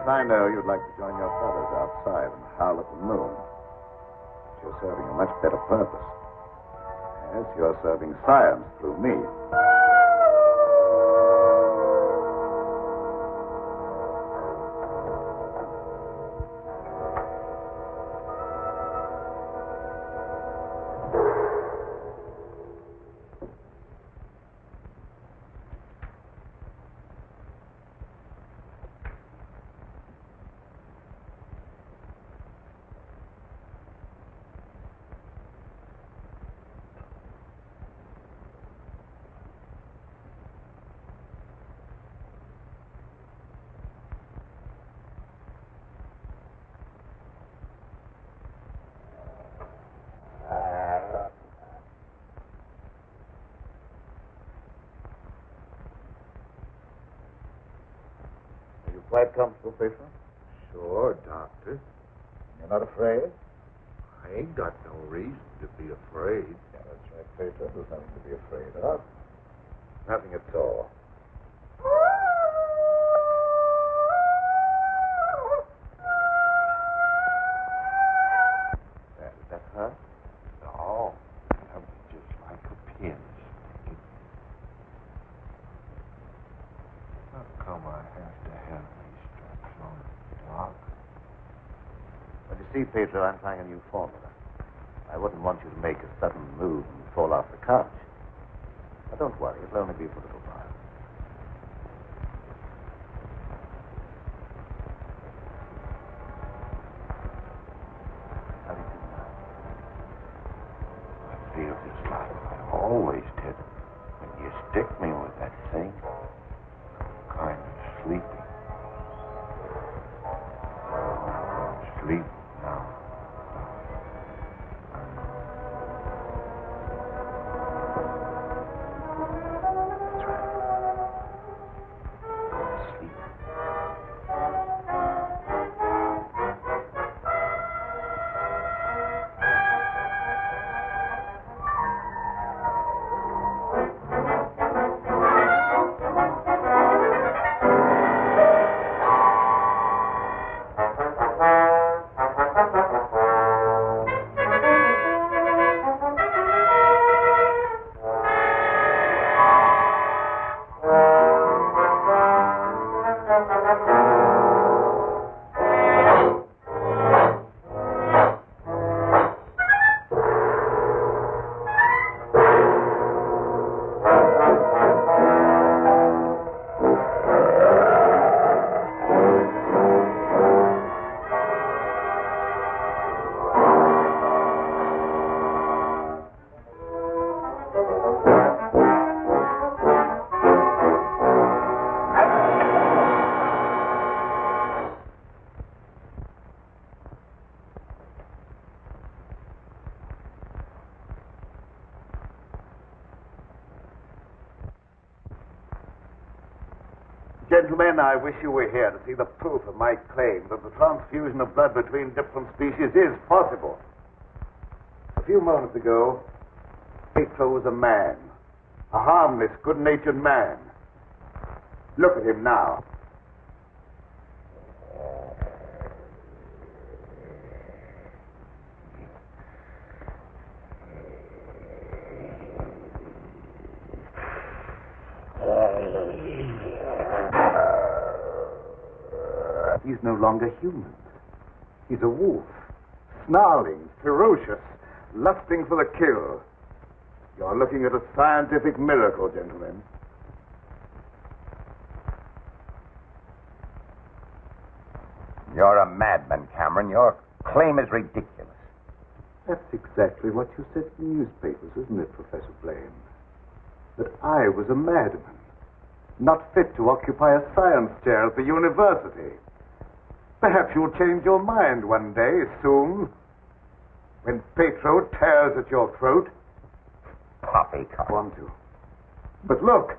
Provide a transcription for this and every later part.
Yes, I know you'd like to join your brothers outside and howl at the moon. But you're serving a much better purpose. Yes, you're serving science through me. Quite comfortable, Fisher? Sure, Doctor. You're not afraid? I ain't got no reason to be afraid. Yeah, that's right, Fisher. There's nothing to be afraid of. Nothing at all. Is that her? No, that was just like a pin sticking. How come I have to have these straps on, Doc? Well, you see, Pedro, I'm trying a new formula. I wouldn't want you to make a sudden move and fall off the couch. Now, don't worry. It'll only be for a little while. How do you feel now? I feel just like I always did when you stick me with that thing. I'm kind of sleepy. I'm sleepy now. That's right. Go to sleep. Gentlemen, I wish you were here to see the proof of my claim that the transfusion of blood between different species is possible. A few moments ago, Petro was a man. A harmless, good-natured man. Look at him now. He's no longer human. He's a wolf. Snarling, ferocious, lusting for the kill. You're looking at a scientific miracle, gentlemen. You're a madman, Cameron. Your claim is ridiculous. That's exactly what you said in the newspapers, isn't it, Professor Blaine? That I was a madman, not fit to occupy a science chair at the university. Perhaps you'll change your mind one day, soon, when Petro tears at your throat. Poppycock. Want to. But look.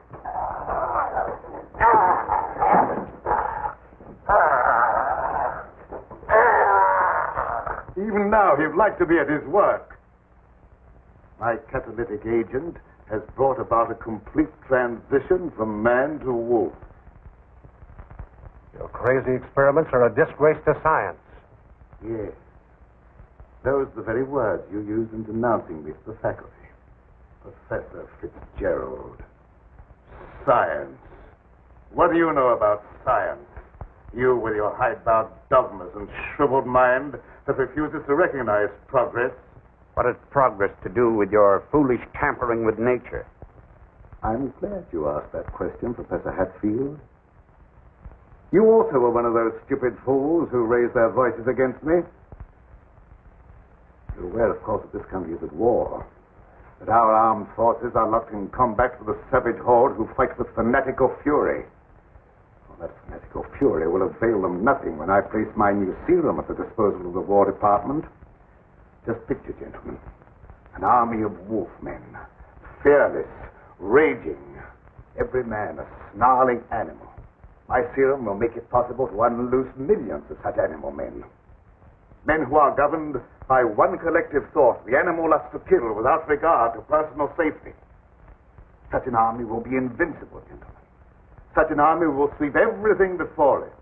Even now, he'd like to be at his work. My catalytic agent has brought about a complete transition from man to wolf. Your crazy experiments are a disgrace to science. Yes. Those are the very words you used in denouncing me to the faculty. Professor Fitzgerald. Science. What do you know about science? You with your hidebound dogmas and shriveled mind that refuses to recognize progress. What has progress to do with your foolish tampering with nature? I'm glad you asked that question, Professor Hatfield. You also were one of those stupid fools who raised their voices against me. You're aware, of course, that this country is at war. That our armed forces are locked in combat with a savage horde who fight with fanatical fury. Well, that fanatical fury will avail them nothing when I place my new serum at the disposal of the War Department. Just picture, gentlemen, an army of wolfmen, fearless, raging, every man a snarling animal. My serum will make it possible to unloose millions of such animal men. Men who are governed by one collective thought, the animal lust to kill without regard to personal safety. Such an army will be invincible, gentlemen. Such an army will sweep everything before it.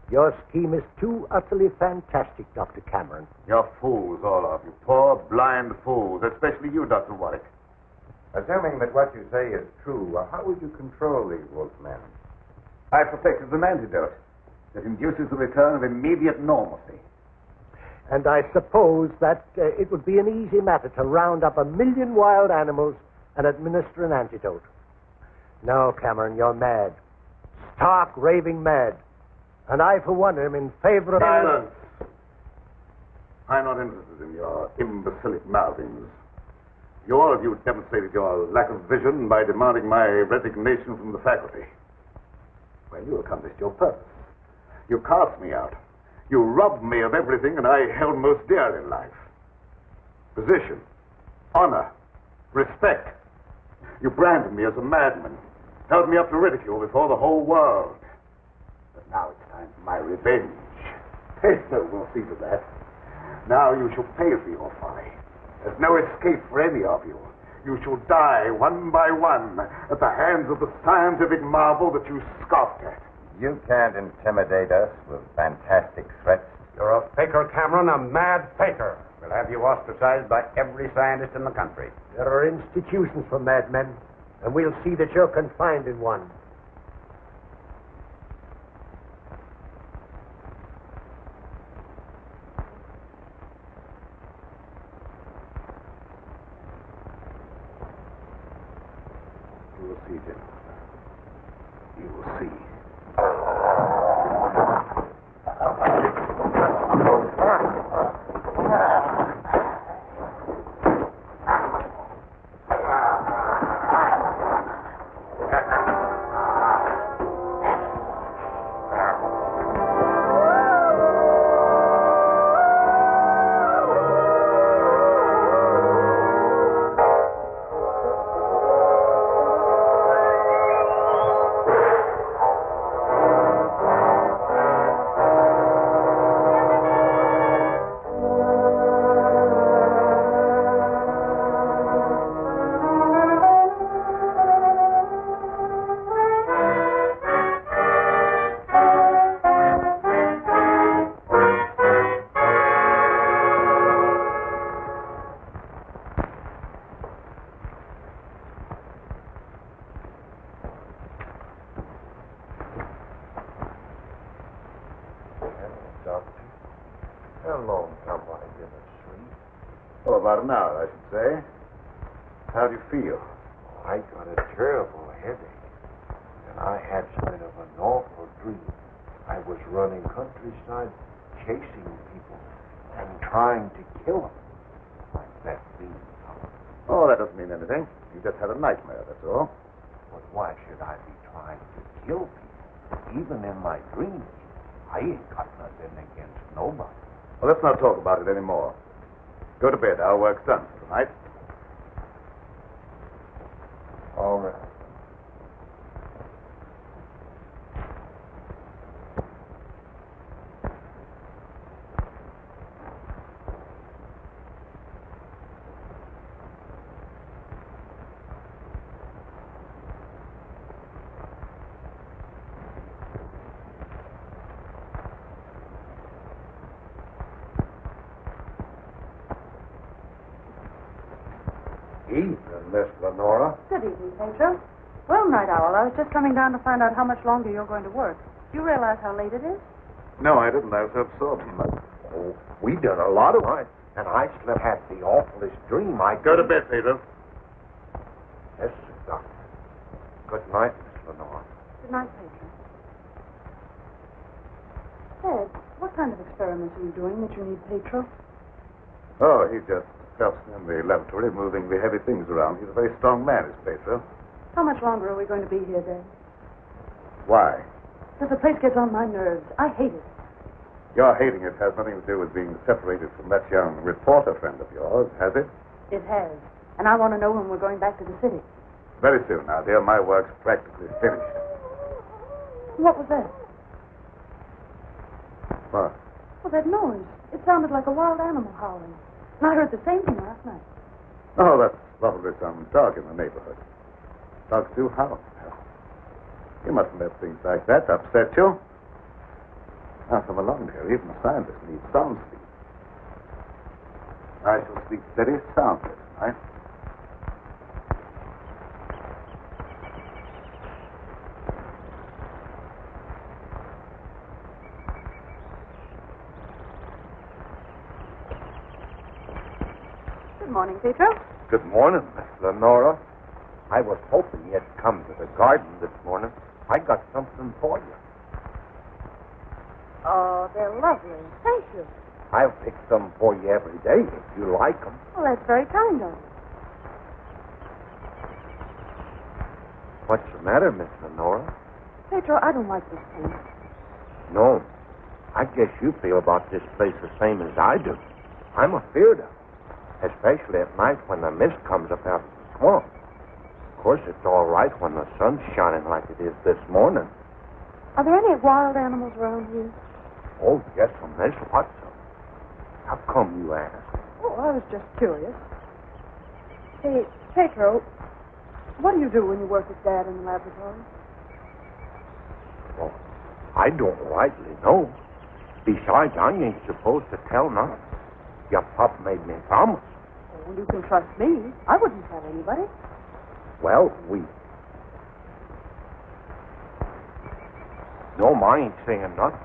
Your scheme is too utterly fantastic, Dr. Cameron. You're fools, all of you. Poor, blind fools. Especially you, Dr. Warwick. Assuming that what you say is true, how would you control these wolfmen? I perfected an antidote that induces the return of immediate normalcy. And I suppose that it would be an easy matter to round up 1 million wild animals and administer an antidote. No, Cameron, you're mad. Stark, raving mad. And I, for one, am in favor of... Silence! I'm not interested in your imbecilic mouthings. All of you demonstrated your lack of vision by demanding my resignation from the faculty. Well, you accomplished your purpose. You cast me out. You robbed me of everything that I held most dear in life. Position, honor, respect. You branded me as a madman, held me up to ridicule before the whole world. But now it's time for my revenge. So we'll see to that. Now you shall pay for your folly. There's no escape for any of you. You shall die one by one at the hands of the scientific marvel that you scoffed at. You can't intimidate us with fantastic threats. You're a faker, Cameron, a mad faker. We'll have you ostracized by every scientist in the country. There are institutions for madmen, and we'll see that you're confined in one. You will see, gentlemen. You will see. Hello, somebody give us sleep. Oh, about an hour, I should say. How do you feel? I got a terrible headache, and I had kind of an awful dream. I was running countryside, chasing people, and trying to kill them. Like that means something. Oh, that doesn't mean anything. You just had a nightmare, that's all. But why should I be trying to kill people? Even in my dreams, I ain't got nothing against nobody. Well, let's not talk about it anymore. Go to bed. Our work's done for tonight. All right. Evening, Miss Lenora. Good evening, Pedro. Well, Night Owl, I was just coming down to find out how much longer you're going to work. Do you realize how late it is? No, I didn't. I was absorbed. Oh, we done a lot of it, and I slept had the awfulest dream. I Go to bed, Pedro. Yes, sir, Doctor. Good night, Miss Lenora. Good night, Pedro. Ted, what kind of experiments are you doing that you need Pedro? Oh, he just helps me in the laboratory moving the heavy things around. He's a very strong man, is Pedro. How much longer are we going to be here, Dad? Why? Because the place gets on my nerves. I hate it. Your hating it has nothing to do with being separated from that young reporter friend of yours, has it? It has. And I want to know when we're going back to the city. Very soon now, dear. My work's practically finished. What was that? What? Well, that noise. It sounded like a wild animal howling. And I heard the same thing last night. Oh, that's probably some dog in the neighborhood. Dogs do howl. You mustn't let things like that upset you. Now, come along, dear. Even a scientist needs sound sleep. I shall sleep very soundly tonight. Good morning, Pedro. Good morning, Miss Lenora. I was hoping you'd come to the garden this morning. I got something for you. Oh, they're lovely. Thank you. I'll pick some for you every day if you like them. Well, that's very kind of you. What's the matter, Miss Lenora? Pedro, I don't like this place. No. I guess you feel about this place the same as I do. I'm afeard of it, especially at night when the mist comes up out of the swamp. Of course, it's all right when the sun's shining like it is this morning. Are there any wild animals around here? Oh, yes, there's lots of them. How come you ask? Oh, I was just curious. Hey, Pedro, what do you do when you work with Dad in the laboratory? Well, I don't rightly know. Besides, I ain't supposed to tell none. Your pup made me promise. Oh, you can trust me. I wouldn't tell anybody. Well, No, I ain't saying nothing.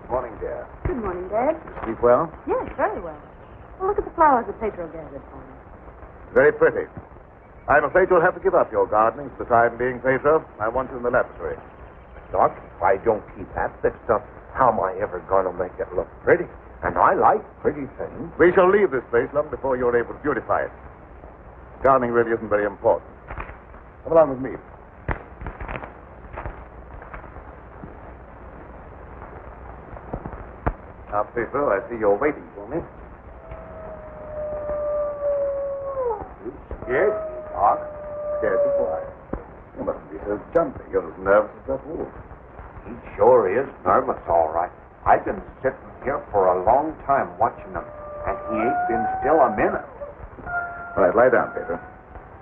Good morning, dear. Good morning, Dad. You sleep well? Yes, very well. Well, look at the flowers that Pedro gathered for me. Very pretty. I'm afraid you'll have to give up your gardening for the time being, Pedro. I want you in the laboratory. Doc, if I don't keep at this stuff, how am I ever going to make it look pretty? And I like pretty things. We shall leave this place long before you're able to beautify it. Gardening really isn't very important. Come along with me. Now, Pedro, I see you're waiting for me. You scared me, Doc? Scared to why? You mustn't be so jumpy. You're as nervous as that wolf. He sure is nervous, all right. I've been sitting here for a long time watching him, and he ain't been still a minute. All right, lie down, Pedro.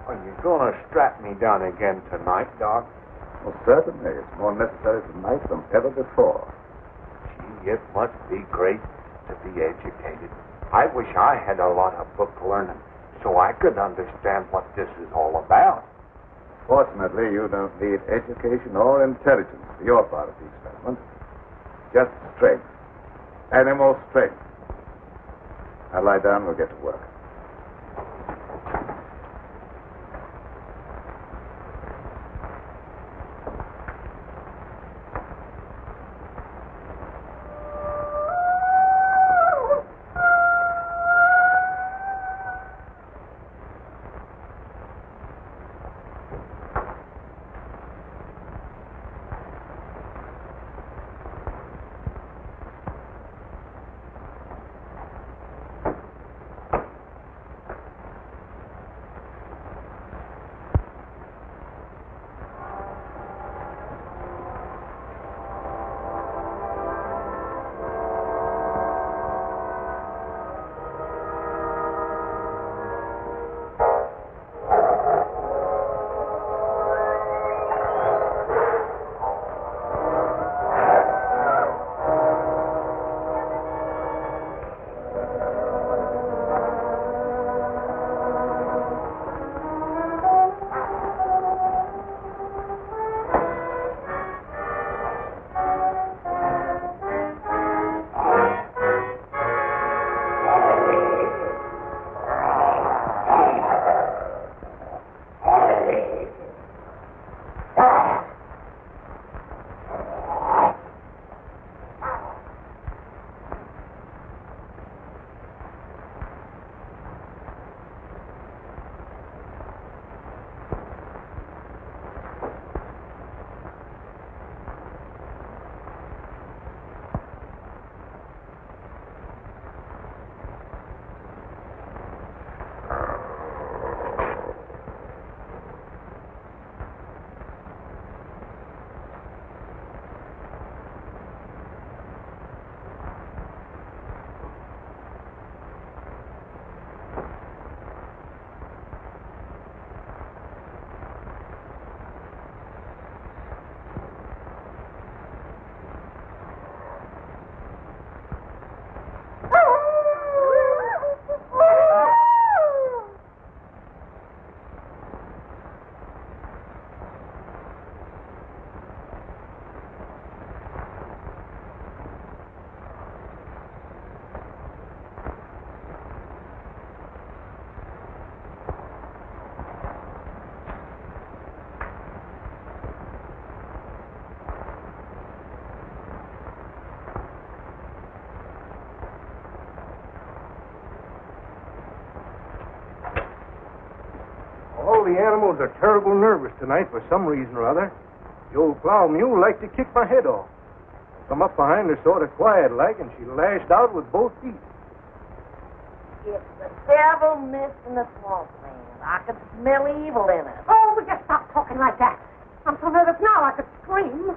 Are you going to strap me down again tonight, Doc? Well, certainly. It's more necessary tonight than ever before. Gee, it must be great to be educated. I wish I had a lot of book learning so I could understand what this is all about. Fortunately, you don't need education or intelligence for your part of the experiment. Just strength. Animal strength. Now lie down, we'll get to work. the animals are terrible nervous tonight for some reason or other. The old plow mule liked to kick my head off. Come up behind her sort of quiet-like, and she lashed out with both feet. It's the devil mist in the swamp, man. I could smell evil in it. Oh, will you stop talking like that? I'm so nervous now I could scream.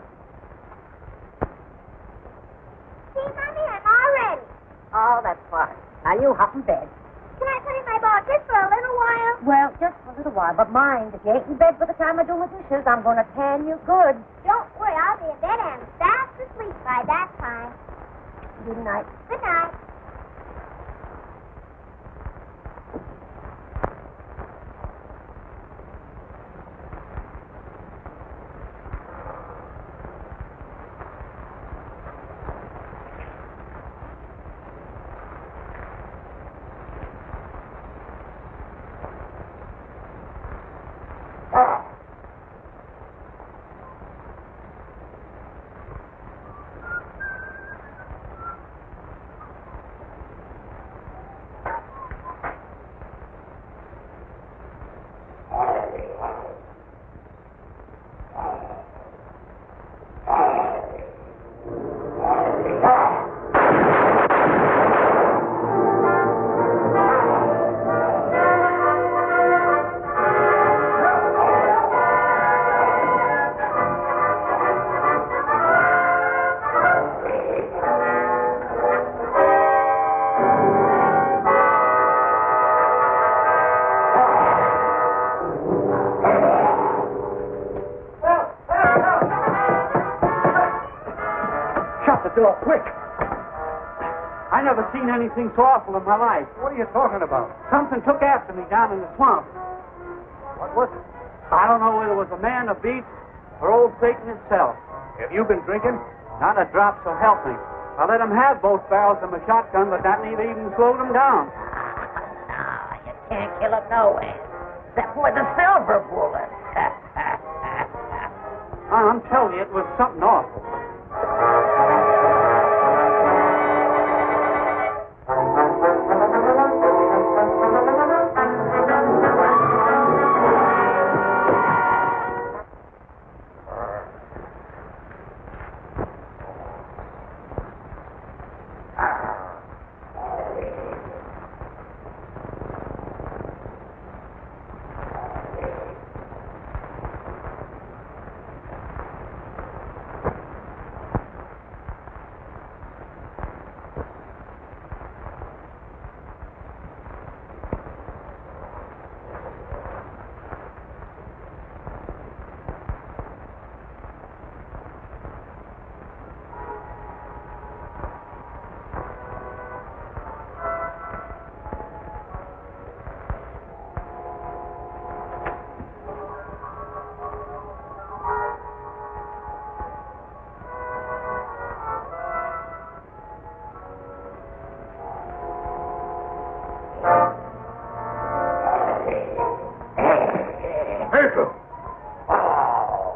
See, Mommy, I'm all ready. Oh, that's fine. Now you hop in bed. Can I put in my ball just for a little while? Well, just for a little while, but mind, if you ain't in bed by the time I do my dishes, I'm going to tan you good. Don't worry, I'll be in bed and fast asleep by that time. Good night. Good night. Door, quick! I never seen anything so awful in my life. What are you talking about? Something took after me down in the swamp. What was it? I don't know whether it was a man, a beast, or old Satan himself. Have you been drinking? Not a drop, so help me. I let him have both barrels of my shotgun, but that neither even slowed him down. No, you can't kill him nowhere. Except with a silver bullet. I'm telling you, it was something awful.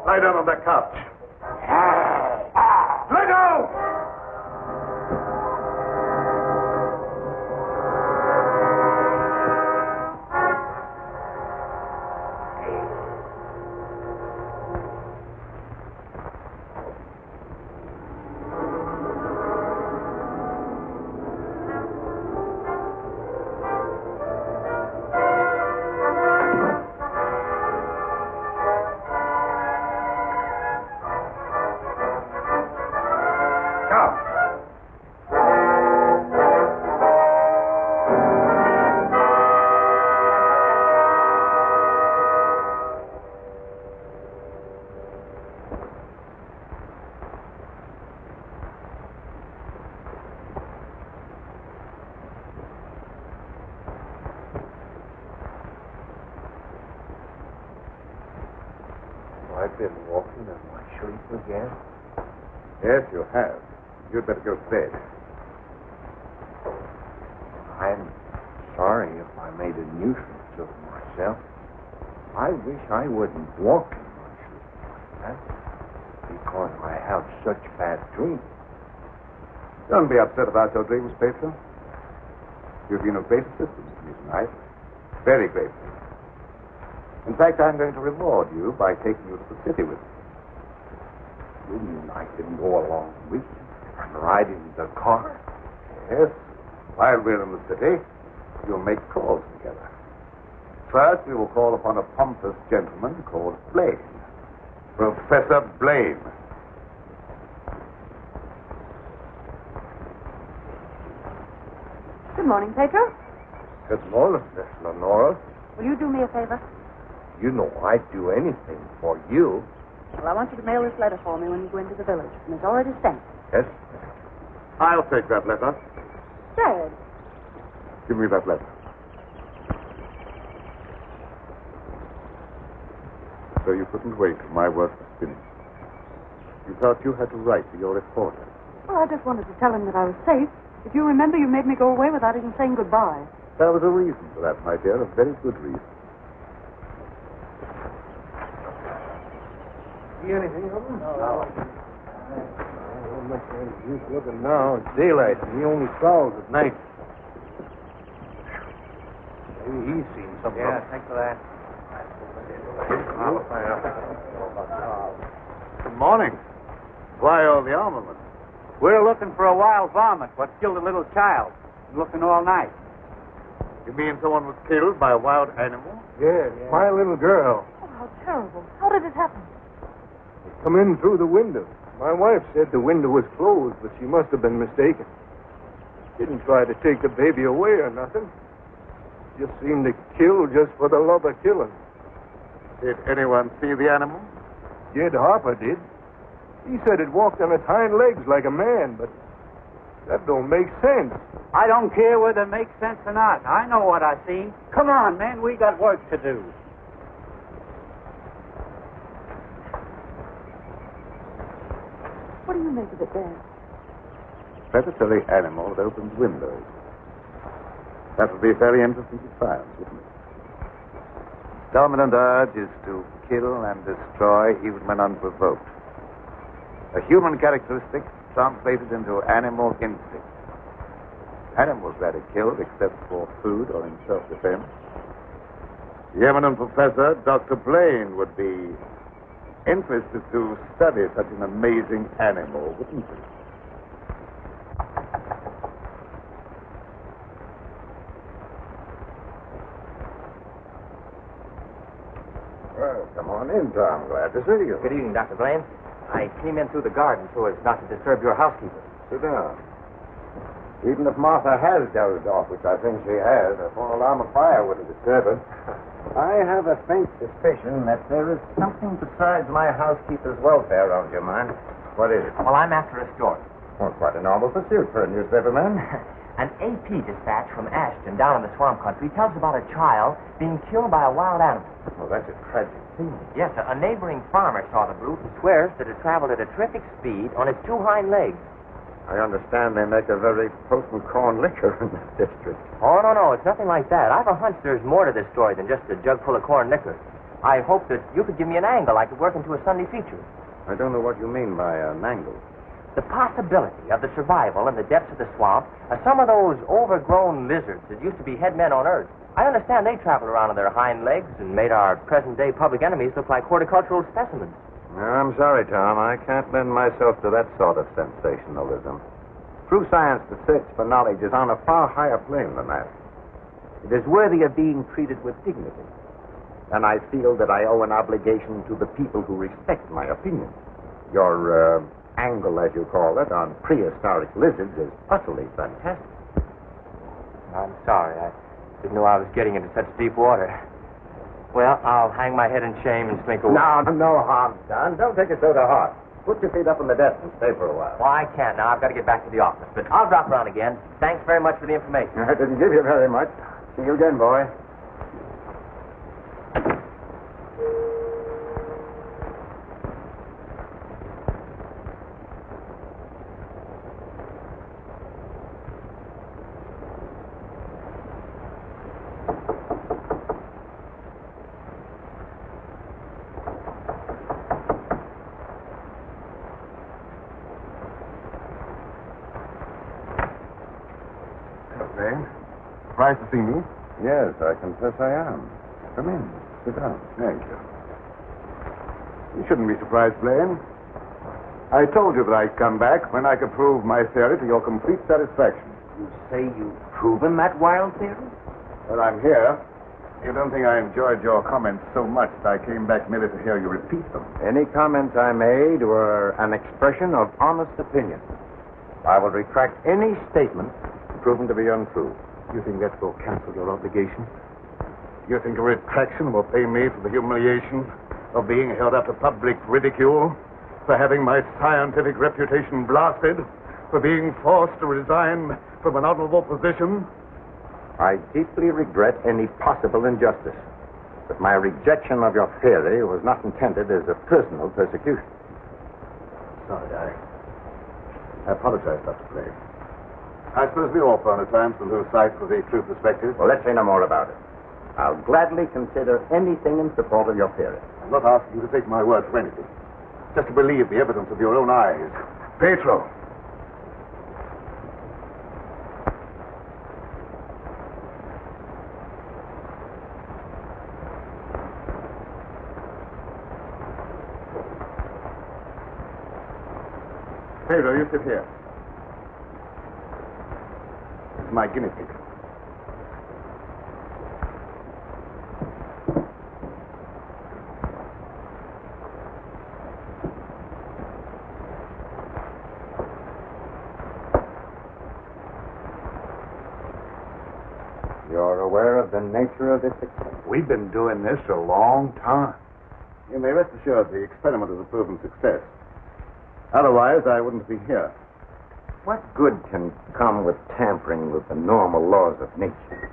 Lie down on that couch. Let go! I've been walking in my sleep again. Yes, you have. You'd better go to bed. I'm sorry if I made a nuisance of myself. I wish I wouldn't walk in my sleep like that because I have such bad dreams. Don't be upset about your dreams, Pedro. You've been of great assistance to me tonight. Very grateful. In fact, I'm going to reward you by taking you to the city with me. You mean I can go along with you and ride in the car? Yes. While we're in the city, you'll make calls together. First, we will call upon a pompous gentleman called Blaine. Professor Blaine. Good morning, Pedro. Good morning, Miss Lenora. Will you do me a favor? You know I'd do anything for you. Well, I want you to mail this letter for me when you go into the village. And it's already sent. Yes? I'll take that letter. Dad. Give me that letter. So you couldn't wait till my work was finished. You thought you had to write to your reporter. Well, I just wanted to tell him that I was safe. If you remember, you made me go away without even saying goodbye. There was a reason for that, my dear, a very good reason. See anything of him? No. Not much use looking now. It's daylight, and he only prowls at night. Maybe he's seen something. Yeah, thanks for that. Good morning. Why all the armament? We're looking for a wild varmint what killed a little child. Been looking all night. You mean someone was killed by a wild animal? Yes, my little girl. Oh, how terrible. How did it happen? Come in through the window. My wife said the window was closed, but she must have been mistaken. Didn't try to take the baby away or nothing. Just seemed to kill just for the love of killing. Did anyone see the animal? Jed Harper did. He said it walked on its hind legs like a man, but that don't make sense. I don't care whether it makes sense or not. I know what I see. Come on, men. We got work to do. What do you make of it, Dad? Predatory animal that opens windows. That would be a very interesting science, wouldn't it? Dominant urge is to kill and destroy even when unprovoked. A human characteristic translated into animal instinct. Animals rarely killed except for food or in self-defense. The eminent professor, Dr. Blaine, would be interested to study such an amazing animal, wouldn't he? Well, come on in, Tom. Glad to see you. Good evening, Dr. Blaine. I came in through the garden so as not to disturb your housekeeper. Sit down. Even if Martha has dozed off, which I think she has, a full alarm of fire wouldn't disturb her. I have a faint suspicion that there is something besides my housekeeper's welfare on your mind. What is it? Well, I'm after a story. Well, quite a normal pursuit for a newspaperman. An AP dispatch from Ashton down in the swamp country tells about a child being killed by a wild animal. Well, that's a tragic scene. Yes, a neighboring farmer saw the brute and swears that it traveled at a terrific speed on its two hind legs. I understand they make a very potent corn liquor in this district. Oh, no, it's nothing like that. I've a hunch there's more to this story than just a jug full of corn liquor. I hope that you could give me an angle I could work into a Sunday feature. I don't know what you mean by an angle. The possibility of the survival in the depths of the swamp of some of those overgrown lizards that used to be head men on Earth. I understand they traveled around on their hind legs and made our present-day public enemies look like horticultural specimens. I'm sorry, Tom. I can't lend myself to that sort of sensationalism. True science to search for knowledge is on a far higher plane than that. It is worthy of being treated with dignity. And I feel that I owe an obligation to the people who respect my opinion. Your angle, as you call it, on prehistoric lizards is utterly fantastic. I'm sorry. I didn't know I was getting into such deep water. Well, I'll hang my head in shame and slink away. No harm done. Don't take it so to heart. Put your feet up on the desk and stay for a while. Well, I can't now. I've got to get back to the office. But I'll drop around again. Thanks very much for the information. I didn't give you very much. See you again, boy. Surprised to see me? Yes, I confess I am. Come in. Sit down. Thank you. You shouldn't be surprised, Blaine. I told you that I'd come back when I could prove my theory to your complete satisfaction. You say you've proven that wild theory? Well, I'm here. You don't think I enjoyed your comments so much that I came back merely to hear you repeat them? Any comments I made were an expression of honest opinion. I will retract any statement proven to be untrue. You think that will cancel your obligation? You think a retraction will pay me for the humiliation of being held up to public ridicule, for having my scientific reputation blasted, for being forced to resign from an honorable position? I deeply regret any possible injustice, but my rejection of your theory was not intended as a personal persecution. Sorry, I apologize, Dr. Blaine. I suppose we all found at times to lose sight of the true perspective. Well, let's say no more about it. I'll gladly consider anything in support of your theory. I'm not asking you to take my word for anything. Just to believe the evidence of your own eyes. Pedro. Pedro, you sit here. This is my guinea pig. You're aware of the nature of this experiment? We've been doing this a long time. You may rest assured the experiment is a proven success. Otherwise, I wouldn't be here. What good can come with tampering with the normal laws of nature?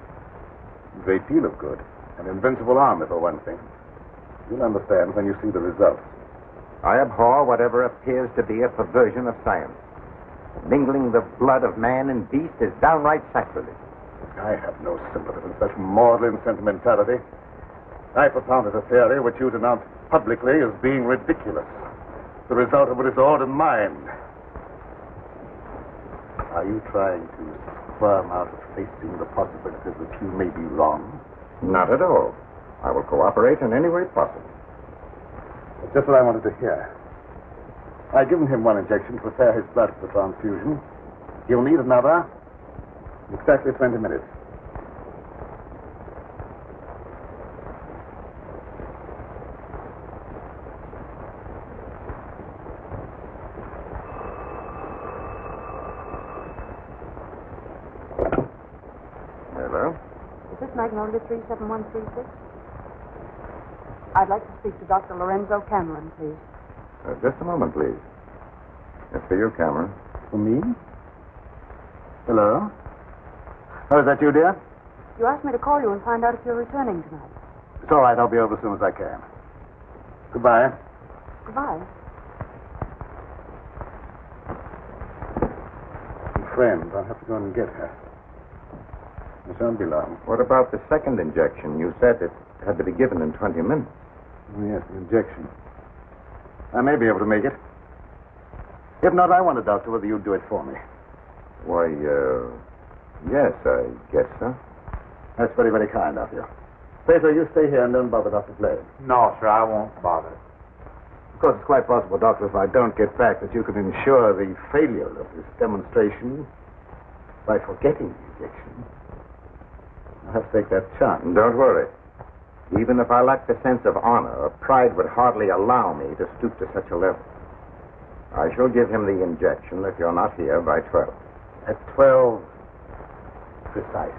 A great deal of good. An invincible army, for one thing. You'll understand when you see the results. I abhor whatever appears to be a perversion of science. Mingling the blood of man and beast is downright sacrilege. I have no sympathy with such maudlin sentimentality. I propounded a theory which you denounced publicly as being ridiculous. The result of a disordered mind. Are you trying to squirm out of facing the possibilities that you may be wrong? Not at all. I will cooperate in any way possible. That's just what I wanted to hear. I've given him one injection to prepare his blood for the transfusion. He'll need another in exactly 20 minutes. Hello? Is this Magnolia 37136? I'd like to speak to Dr. Lorenzo Cameron, please. Just a moment, please. It's for you, Cameron. For me? Hello? Oh, is that you, dear? You asked me to call you and find out if you're returning tonight. It's all right. I'll be over as soon as I can. Goodbye. Goodbye. Friend, I'll have to go and get her. It shan't be long. What about the second injection? You said it had to be given in 20 minutes. Oh, yes, the injection. I may be able to make it. If not, I wonder, Doctor, whether you'd do it for me. Why, yes, I guess so. That's very, very kind of you. Pedro, you stay here and don't bother Dr. Blade. No, sir, I won't bother. Of course, it's quite possible, Doctor, if I don't get back, that you could ensure the failure of this demonstration by forgetting the injection. I'll have to take that chance. Don't worry. Even if I lacked the sense of honor, pride would hardly allow me to stoop to such a level. I shall give him the injection if you're not here by 12. At 12, precisely.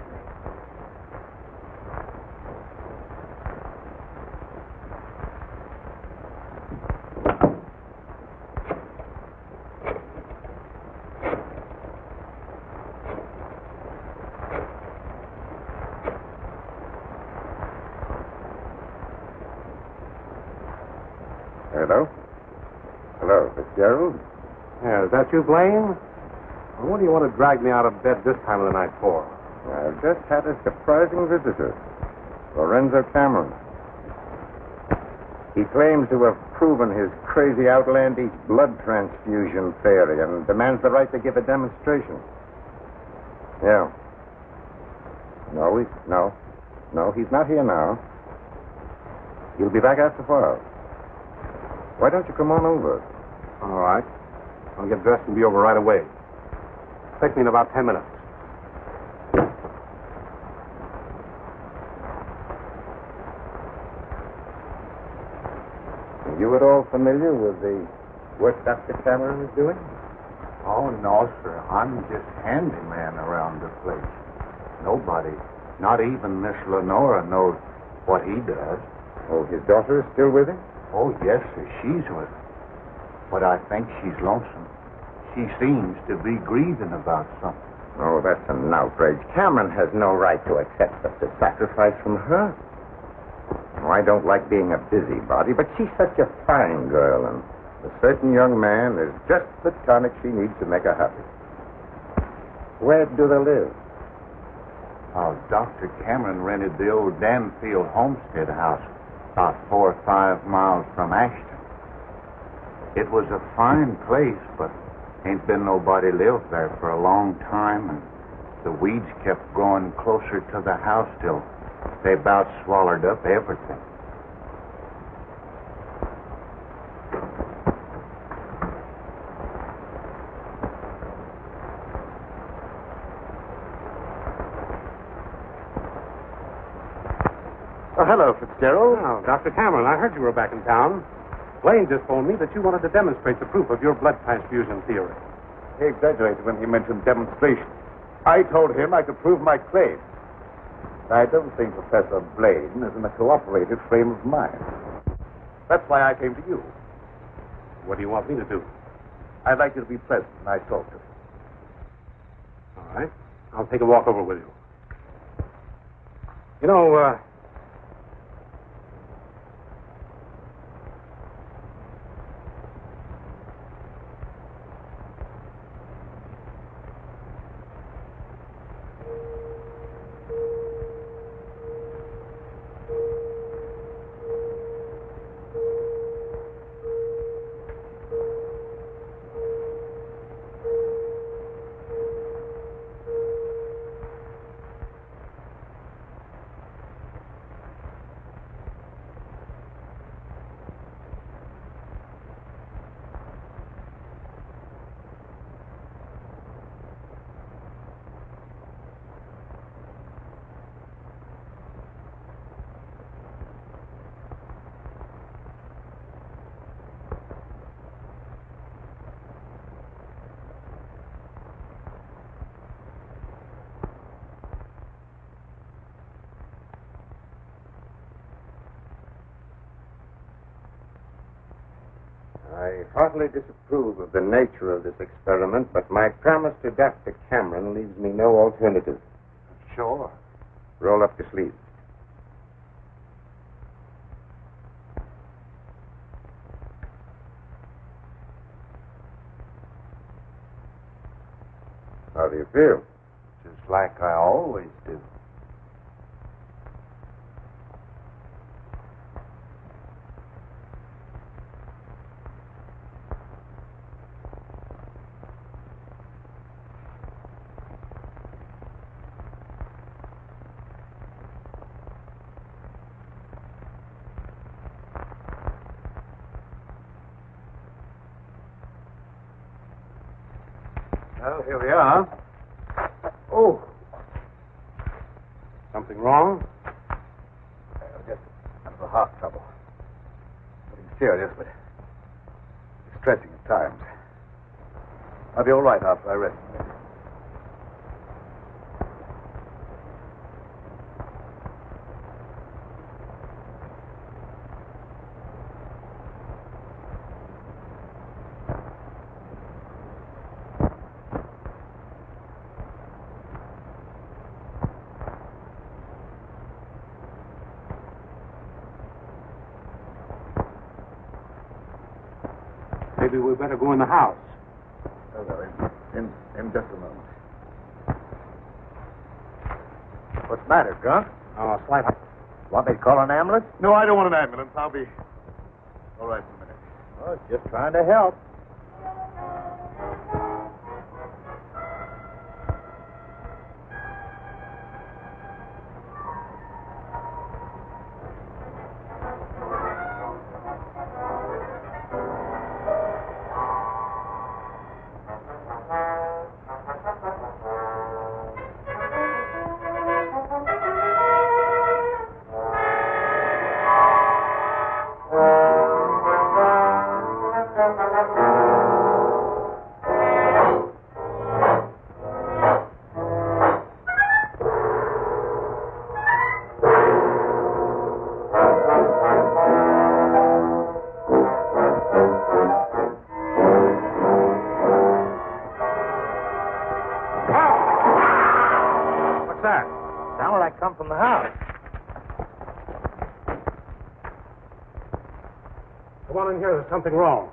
Hello? Hello, Fitzgerald? Yeah, is that you, Blaine? Well, what do you want to drag me out of bed this time of the night for? I've just had a surprising visitor, Lorenzo Cameron. He claims to have proven his crazy, outlandish blood transfusion theory and demands the right to give a demonstration. Yeah. No, he's not here now. He'll be back after 4. Why don't you come on over? All right. I'll get dressed and be over right away. Take me in about 10 minutes. Are you at all familiar with the work Dr. Cameron is doing? Oh, no, sir. I'm just handyman around the place. Nobody, not even Miss Lenora, knows what he does. Oh, his daughter is still with him? Oh, yes, sir. She's with him. But I think she's lonesome. She seems to be grieving about something. Oh, that's an outrage. Cameron has no right to accept such a sacrifice from her. Oh, I don't like being a busybody, but she's such a fine girl, and a certain young man is just the tonic she needs to make her happy. Where do they live? Dr. Cameron rented the old Danfield homestead house about 4 or 5 miles from Ashton. It was a fine place, but ain't been nobody lived there for a long time, and the weeds kept growing closer to the house till they about swallowed up everything. Oh, hello, Fitzgerald. Oh, Dr. Cameron, I heard you were back in town. Blaine just told me that you wanted to demonstrate the proof of your blood transfusion theory. He exaggerated when he mentioned demonstration. I told him I could prove my claim. I don't think Professor Blaine is in a cooperative frame of mind. That's why I came to you. What do you want me to do? I'd like you to be present when I talk to him. All right. I'll take a walk over with you. You know, I heartily disapprove of the nature of this experiment, but my promise to Dr. Cameron leaves me no alternative. Sure. Roll up your sleeves. How do you feel? Just like I always do. Well, here we are. oh. Something wrong? Just kind of a heart trouble. Nothing serious, but distressing at times. I'll be all right after I rest. Maybe we better go in the house. Oh, no, in just a moment. What's the matter, Grant? Oh, a slight... Want me to call an ambulance? No, I don't want an ambulance. I'll be all right in a minute. Oh, just trying to help. come from the house. Come on in here. There's something wrong.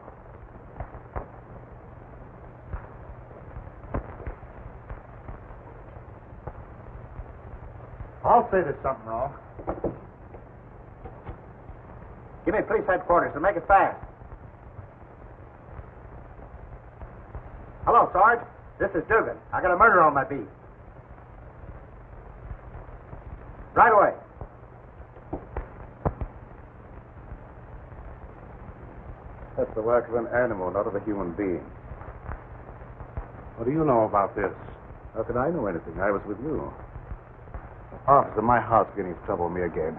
I'll say there's something wrong. Give me police headquarters and make it fast. Hello, Sarge. This is Dugan. I got a murder on my beat. Right away. That's the work of an animal, not of a human being. What do you know about this? How could I know anything? I was with you. Officer, my heart's beginning to trouble me again.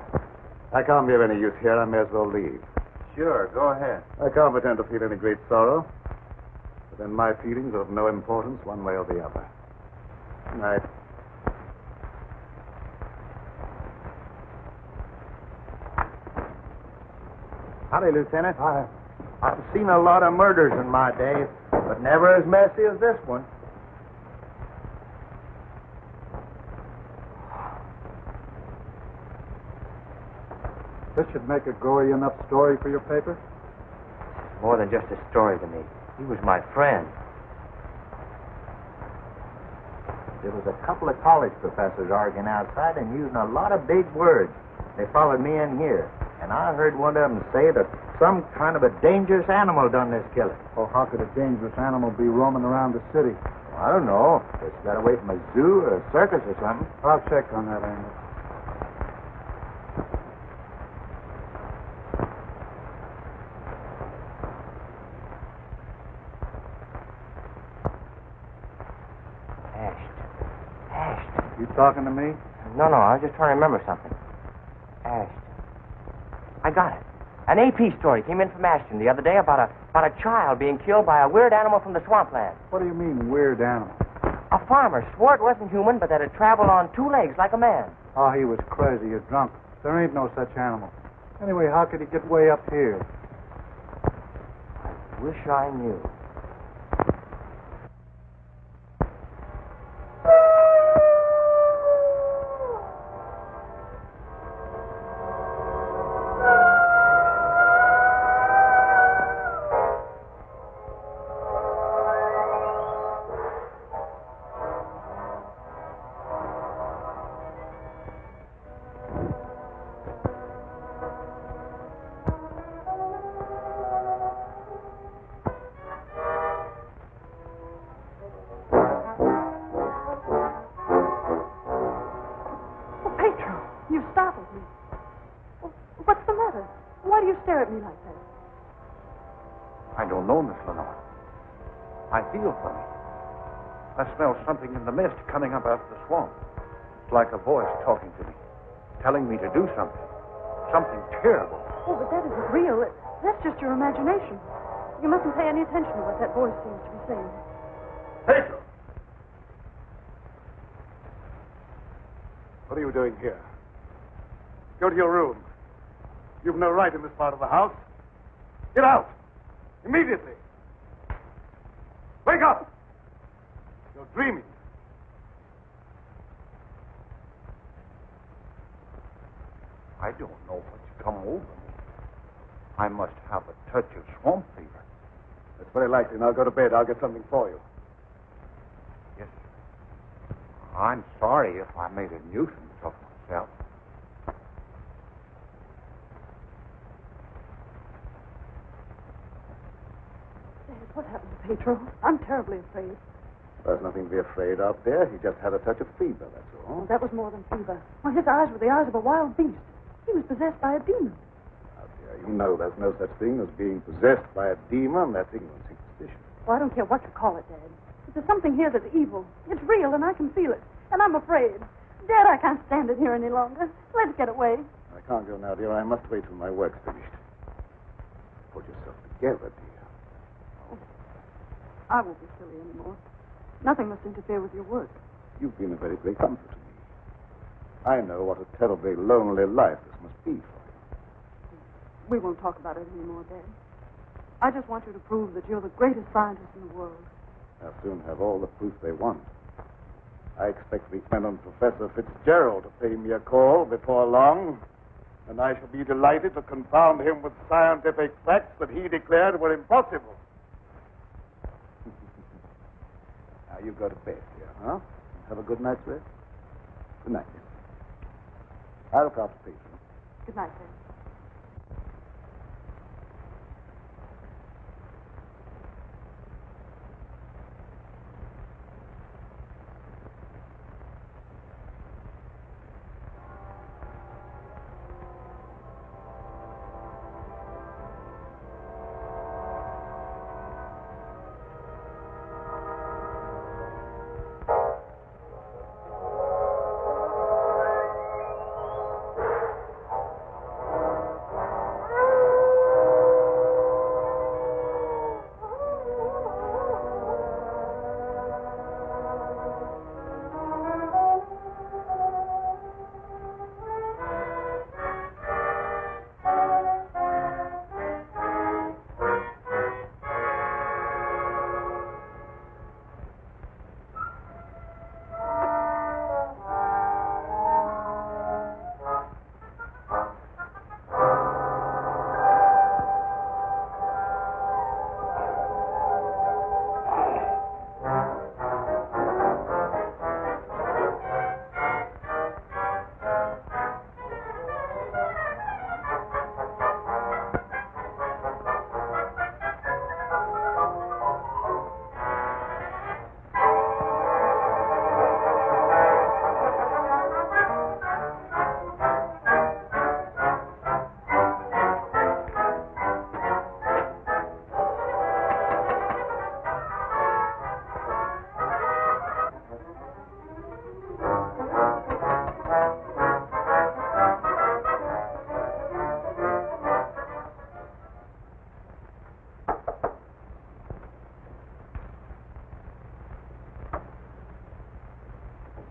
I can't be of any use here. I may as well leave. Sure, go ahead. I can't pretend to feel any great sorrow. But then my feelings are of no importance one way or the other. Good night. Howdy, Lieutenant. I've seen a lot of murders in my day, but never as messy as this one. This should make a gory enough story for your paper? More than just a story to me. He was my friend. There was a couple of college professors arguing outside and using a lot of big words. They followed me in here, and I heard one of them say that some kind of a dangerous animal done this killing. Oh, how could a dangerous animal be roaming around the city? Well, I don't know. Just got away from a zoo or a circus or something. I'll check on that, Amos. Ashton. You talking to me? No, I was just trying to remember something. Ashton. I got it. An AP story came in from Ashton the other day about a child being killed by a weird animal from the swampland. What do you mean, weird animal? A farmer swore it wasn't human, but that it traveled on two legs like a man. Oh, he was crazy or drunk. There ain't no such animal. Anyway, how could he get way up here? I wish I knew. I don't know, Miss Lenore. I feel funny. I smell something in the mist coming up out of the swamp. It's like a voice talking to me, telling me to do something. Something terrible. Oh, but that isn't real. That's just your imagination. You mustn't pay any attention to what that voice seems to be saying. Pedro! What are you doing here? Go to your room. You've no right in this part of the house. Get out! Immediately! Wake up! You're dreaming. I don't know what's come over me. I must have a touch of swamp fever. That's very likely. Now go to bed. I'll get something for you. Yes, sir. I'm sorry if I made a nuisance of myself. What happened to Pedro? I'm terribly afraid. There's nothing to be afraid of there. He just had a touch of fever, that's all. Oh, that was more than fever. Well, his eyes were the eyes of a wild beast. He was possessed by a demon. Now, dear, you know there's no such thing as being possessed by a demon. That's ignorance and superstition. Well, I don't care what you call it, Dad. But there's something here that's evil. It's real, and I can feel it. And I'm afraid. Dad, I can't stand it here any longer. Let's get away. I can't go now, dear. I must wait till my work's finished. Put yourself together, dear. I won't be silly anymore. Nothing must interfere with your work. You've been a very great comfort to me. I know what a terribly lonely life this must be for you. We won't talk about it anymore, Dad. I just want you to prove that you're the greatest scientist in the world. They'll soon have all the proof they want. I expect Lieutenant Professor Fitzgerald to pay me a call before long, and I shall be delighted to confound him with scientific facts that he declared were impossible. Now, you go to bed here, huh? Have a good night's rest. Good night. I'll look after the patient. Good night, Dad.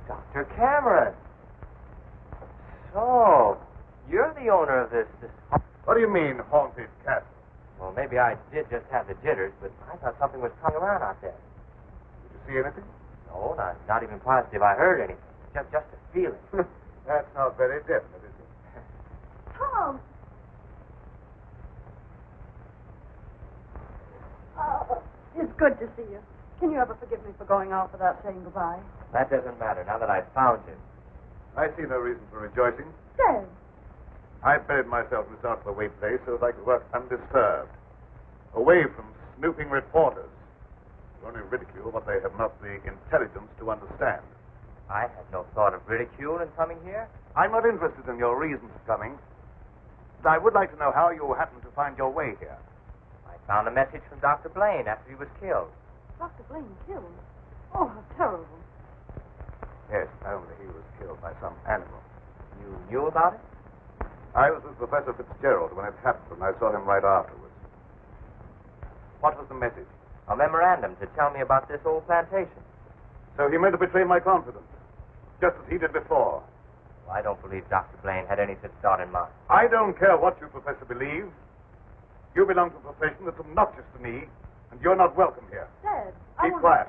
Dr. Cameron. So, you're the owner of this. What do you mean, haunted castle? Well, maybe I did just have the jitters, but I thought something was coming around out there. Did you see anything? No, not even positive I heard anything. Just a feeling. That's not very definite, is it? Tom! It's good to see you. Can you ever forgive me for going off without saying goodbye? That doesn't matter now that I've found him. I see no reason for rejoicing. Dad! I buried myself in this out-of-the-way place so that I could work undisturbed, away from snooping reporters who only ridicule what they have not the intelligence to understand. I had no thought of ridicule in coming here. I'm not interested in your reasons for coming, but I would like to know how you happened to find your way here. I found a message from Dr. Blaine after he was killed. Dr. Blaine killed? Oh, how terrible. Yes, only he was killed by some animal. You knew about it? I was with Professor Fitzgerald when it happened, and I saw him right afterwards. What was the message? A memorandum to tell me about this old plantation. So he meant to betray my confidence, just as he did before. Well, I don't believe Dr. Blaine had any such thought in mind. I don't care what you, Professor, believe. You belong to a profession that's obnoxious to me, and you're not welcome here. Dad, Keep quiet.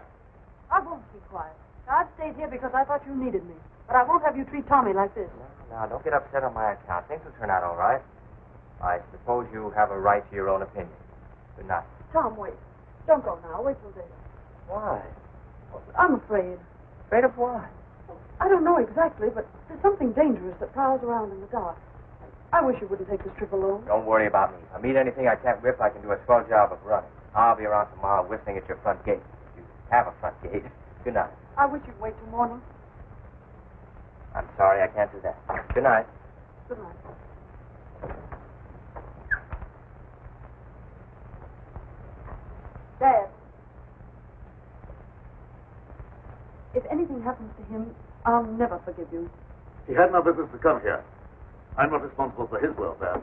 I won't keep quiet. I stayed here because I thought you needed me. But I won't have you treat Tommy like this. Now, don't get upset on my account. Things will turn out all right. I suppose you have a right to your own opinion. Good night. Tom, wait. Don't go now. Wait till later. Why? I'm afraid. Afraid of what? I don't know exactly, but there's something dangerous that prowls around in the dark. I wish you wouldn't take this trip alone. Don't worry about me. If I meet anything I can't whip, I can do a swell job of running. I'll be around tomorrow whistling at your front gate. You have a front gate. Good night. I wish you'd wait till morning. I'm sorry I can't do that. Good night. Good night. Dad, if anything happens to him, I'll never forgive you. He had no business to come here. I'm not responsible for his welfare.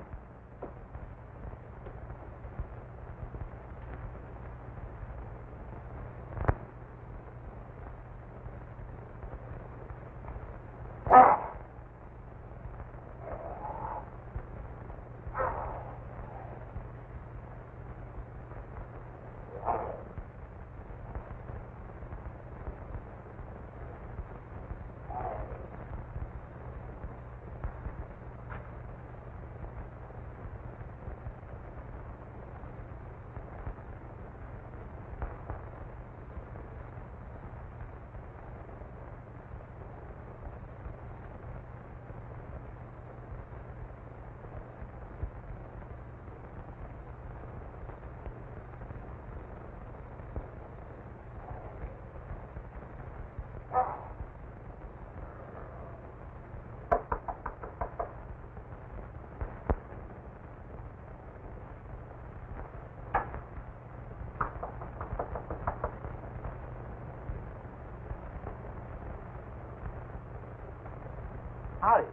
Howdy.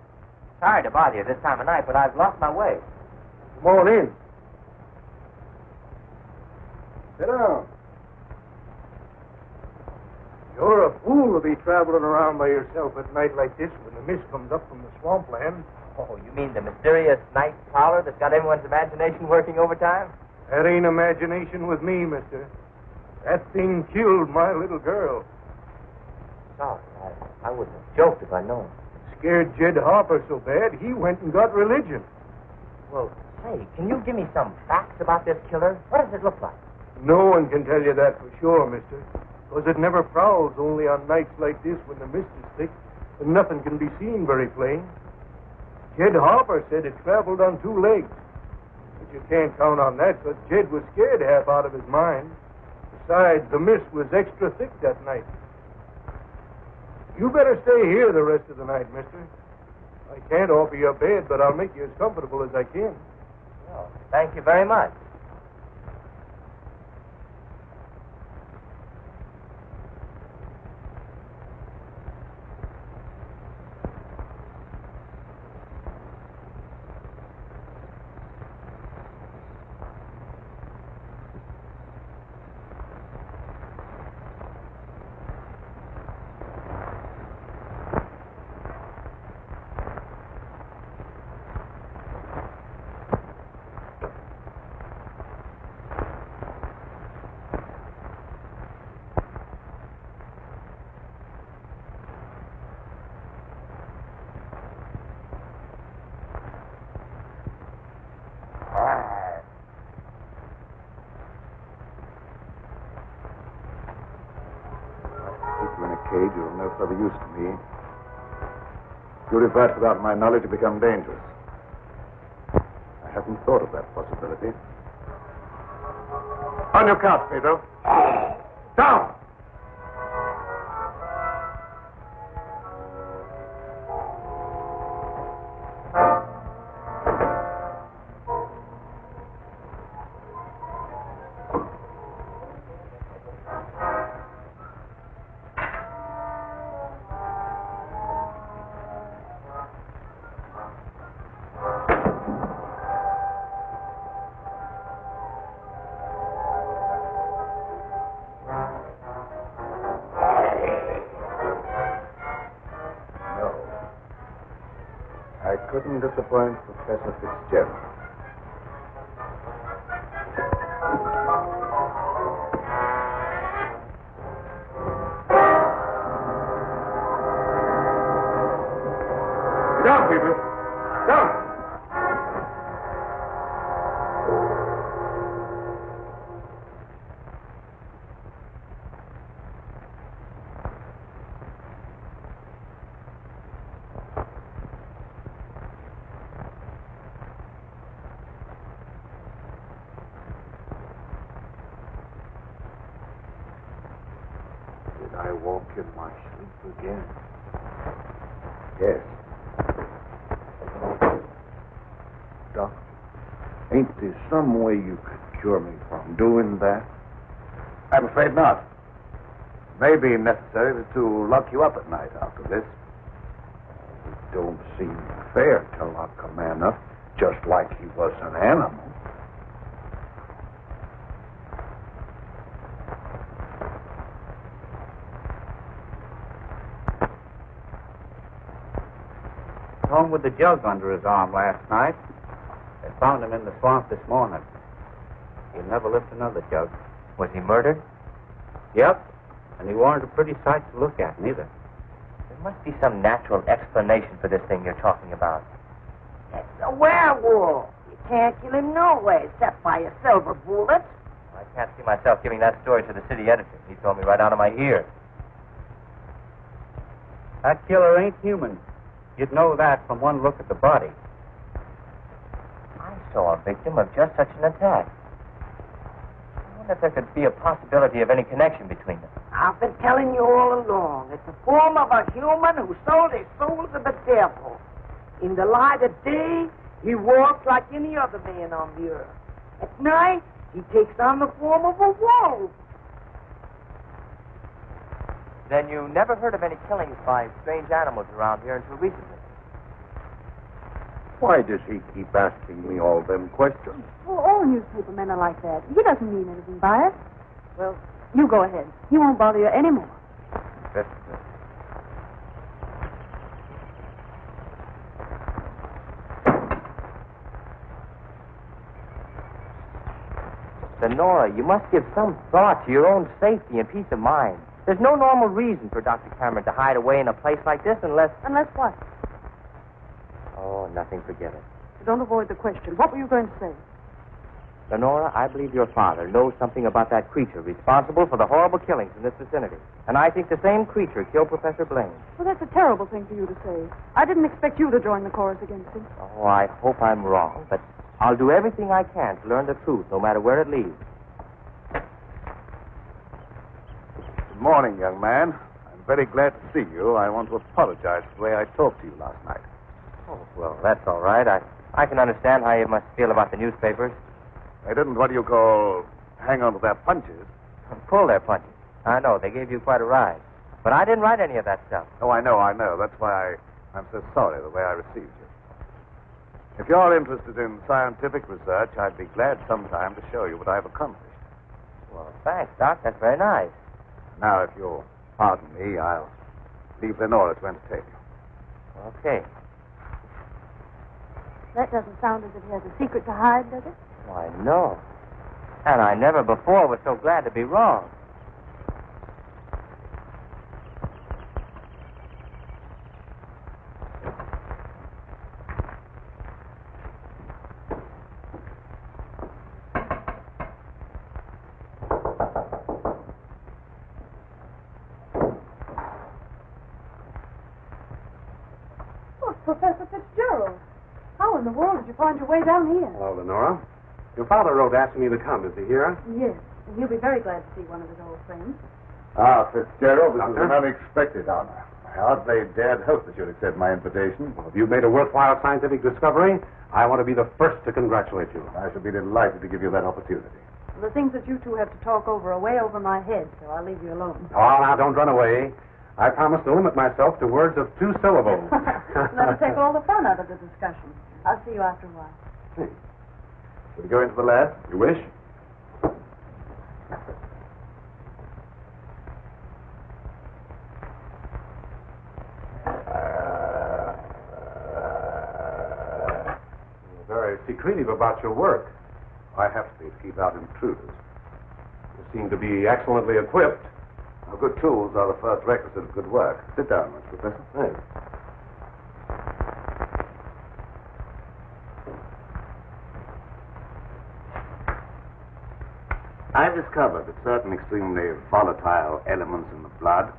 Sorry to bother you this time of night, but I've lost my way. Come on in. Sit down. You're a fool to be traveling around by yourself at night like this when the mist comes up from the swampland. Oh, you mean the mysterious night prowler that's got everyone's imagination working overtime? That ain't imagination with me, mister. That thing killed my little girl. Sorry, I wouldn't have joked if I'd known. Scared Jed Harper so bad, he went and got religion. Well, say, can you give me some facts about this killer? What does it look like? No one can tell you that for sure, mister. Because it never prowls only on nights like this when the mist is thick and nothing can be seen very plain. Jed Harper said it traveled on 2 legs. But you can't count on that because Jed was scared half out of his mind. Besides, the mist was extra thick that night. You better stay here the rest of the night, mister. I can't offer you a bed, but I'll make you as comfortable as I can. Well, thank you very much. Cage, you're of no further use to me. If you revert without my knowledge, you become dangerous. I hadn't thought of that possibility. On your couch, Pedro. Down! I couldn't disappoint Professor Fitzgerald. Down, people! Down! Did I walk in my sleep again? Yes. Doctor, ain't there some way you could cure me from doing that? I'm afraid not. It may be necessary to lock you up at night after this. It don't seem fair to lock a man up just like he was an animal. Home with the jug under his arm last night. They found him in the swamp this morning. He'll never lift another jug. Was he murdered? Yep. And he weren't a pretty sight to look at, neither. There must be some natural explanation for this thing you're talking about. It's a werewolf. You can't kill him no way except by a silver bullet. I can't see myself giving that story to the city editor. He told me right out of my ear. That killer ain't human. You'd know that from one look at the body. I saw a victim of just such an attack. I wonder if there could be a possibility of any connection between them. I've been telling you all along. It's the form of a human who sold his soul to the devil. In the light of day, he walks like any other man on the earth. At night, he takes on the form of a wolf. Then you never heard of any killings by strange animals around here until recently? Why does he keep asking me all them questions? Well, all newspaper men are like that. He doesn't mean anything by it. Well, you go ahead. He won't bother you anymore. Nora, you must give some thought to your own safety and peace of mind. There's no normal reason for Dr. Cameron to hide away in a place like this unless... Unless what? Oh, nothing. Forget it. Don't avoid the question. What were you going to say? Lenora, I believe your father knows something about that creature responsible for the horrible killings in this vicinity. And I think the same creature killed Professor Blaine. Well, that's a terrible thing for you to say. I didn't expect you to join the chorus against him. Oh, I hope I'm wrong, but I'll do everything I can to learn the truth, no matter where it leads. Good morning, young man. I'm very glad to see you. I want to apologize for the way I talked to you last night. Oh, well, that's all right. I can understand how you must feel about the newspapers. They didn't, what do you call, hang on to their punches. Pull their punches. I know, they gave you quite a ride. But I didn't write any of that stuff. Oh, I know. That's why I'm so sorry the way I received you. If you're interested in scientific research, I'd be glad sometime to show you what I've accomplished. Well, thanks, Doc. That's very nice. Now, if you'll pardon me, I'll leave Lenora to entertain you. Okay. That doesn't sound as if he has a secret to hide, does it? Why, no. And I never before was so glad to be wrong. Oh, Professor Fitzgerald. How in the world did you find your way down here? Hello, Lenora. Your father wrote asking me to come. Is he here? Yes, and he'll be very glad to see one of his old friends. Ah, Fitzgerald, this is Doctor? an unexpected honor. I hardly dared hope that you'd accept my invitation. Well, if you've made a worthwhile scientific discovery, I want to be the first to congratulate you. I shall be delighted to give you that opportunity. The things that you two have to talk over are way over my head, so I'll leave you alone. Oh, now, don't run away. I promise to limit myself to words of 2 syllables. That'll take all the fun out of the discussion. I'll see you after a while. Shall we go into the lab? You wish? You're very secretive about your work. I have to be to keep out intruders. You seem to be excellently equipped. Now, good tools are the first requisite of good work. Sit down, Mr. Professor. Thanks. I've discovered that certain extremely volatile elements in the blood,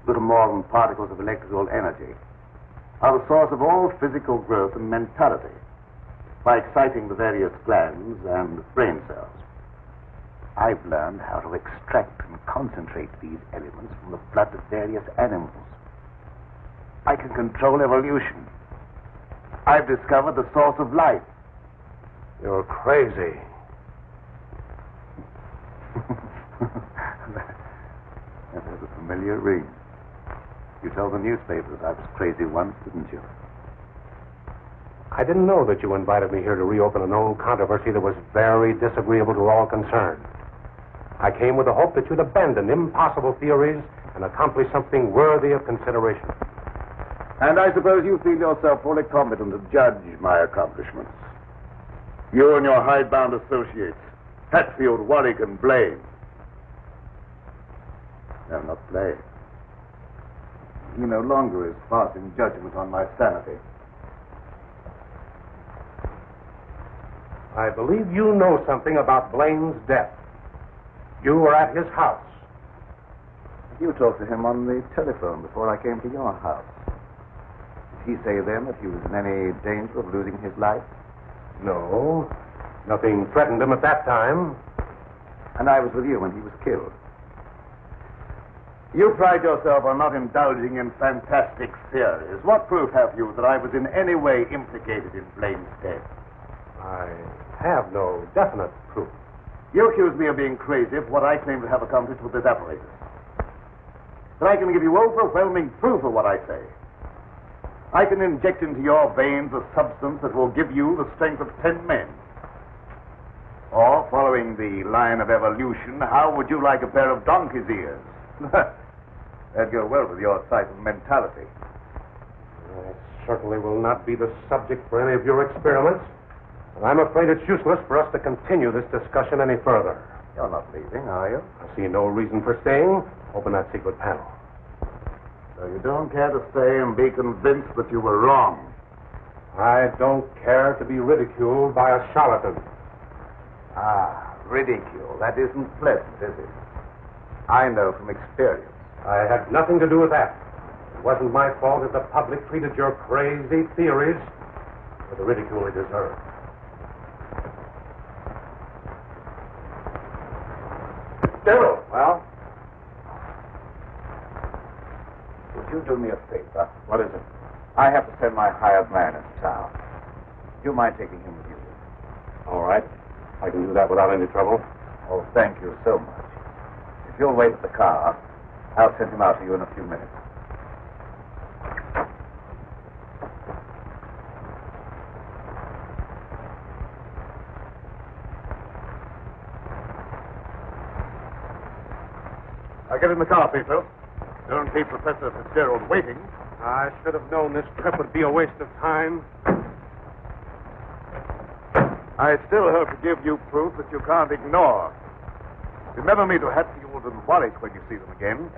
little more than particles of electrical energy, are the source of all physical growth and mentality by exciting the various glands and brain cells. I've learned how to extract and concentrate these elements from the blood of various animals. I can control evolution. I've discovered the source of life. You're crazy. That has a familiar ring. You told the newspapers I was crazy once, didn't you? I didn't know that you invited me here to reopen an old controversy that was very disagreeable to all concerned. I came with the hope that you'd abandon impossible theories and accomplish something worthy of consideration. And I suppose you feel yourself fully competent to judge my accomplishments. You and your hidebound associates, Hatfield, Warwick, and Blaine. No, not Blaine. He no longer is passing judgment on my sanity. I believe you know something about Blaine's death. You were at his house. You talked to him on the telephone before I came to your house. Did he say then that he was in any danger of losing his life? No. Nothing threatened him at that time. And I was with you when he was killed. You pride yourself on not indulging in fantastic theories. What proof have you that I was in any way implicated in Blaine's death? I have no definite proof. You accuse me of being crazy for what I claim to have accomplished with this apparatus. But I can give you overwhelming proof of what I say. I can inject into your veins a substance that will give you the strength of 10 men. Or, following the line of evolution, how would you like a pair of donkey's ears? That'd go well with your type of mentality. It certainly will not be the subject for any of your experiments. And I'm afraid it's useless for us to continue this discussion any further. You're not leaving, are you? I see no reason for staying. Open that secret panel. So you don't care to stay and be convinced that you were wrong? I don't care to be ridiculed by a charlatan. Ah, ridicule. That isn't pleasant, is it? I know from experience. I had nothing to do with that. It wasn't my fault that the public treated your crazy theories with the ridicule they deserve. Still, Well? would you do me a favor? What is it? I have to send my hired man into town. Do you mind taking him with you? All right. I can do that without any trouble. Oh, thank you so much. If you'll wait at the car, I'll send him out to you in a few minutes. Now get in the car, Peter. Don't keep Professor Fitzgerald waiting. I should have known this trip would be a waste of time. I still hope to give you proof that you can't ignore. Remember me to Hatfield and Warwick when you see them again.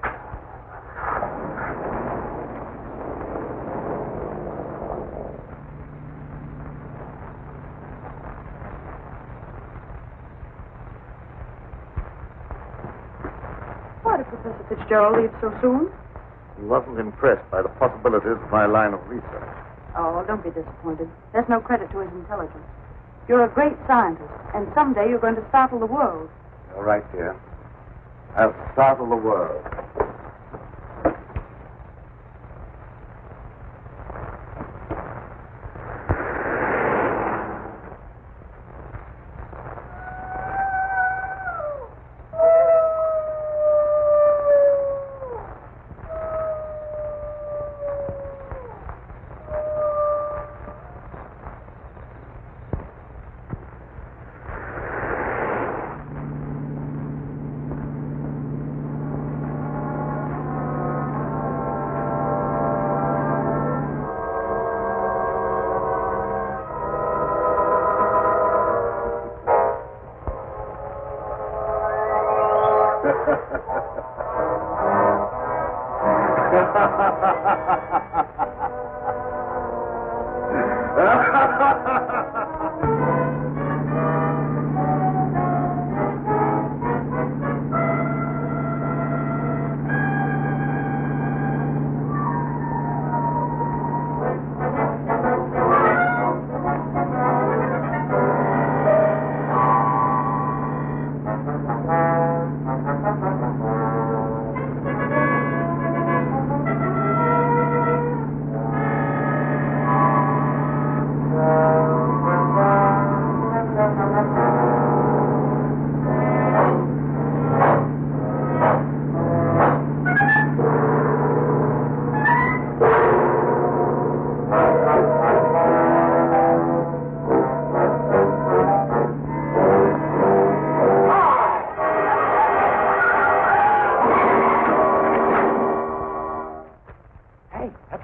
Why did Professor Fitzgerald leave so soon? He wasn't impressed by the possibilities of my line of research. Oh, don't be disappointed. There's no credit to his intelligence. You're a great scientist, and someday you're going to startle the world. You're right, dear. I'll startle the world.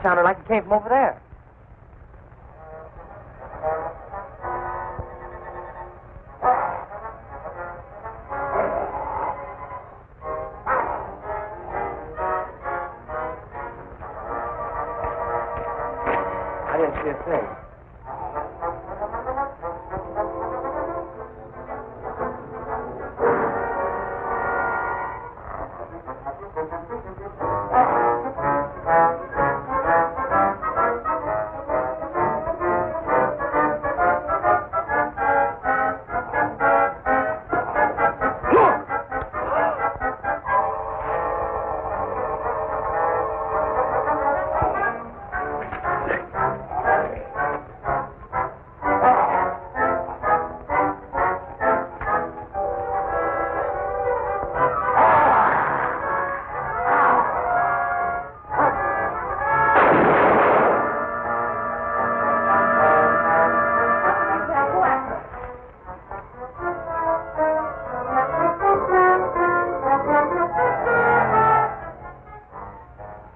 Sounded like it came from over there. I didn't see a thing.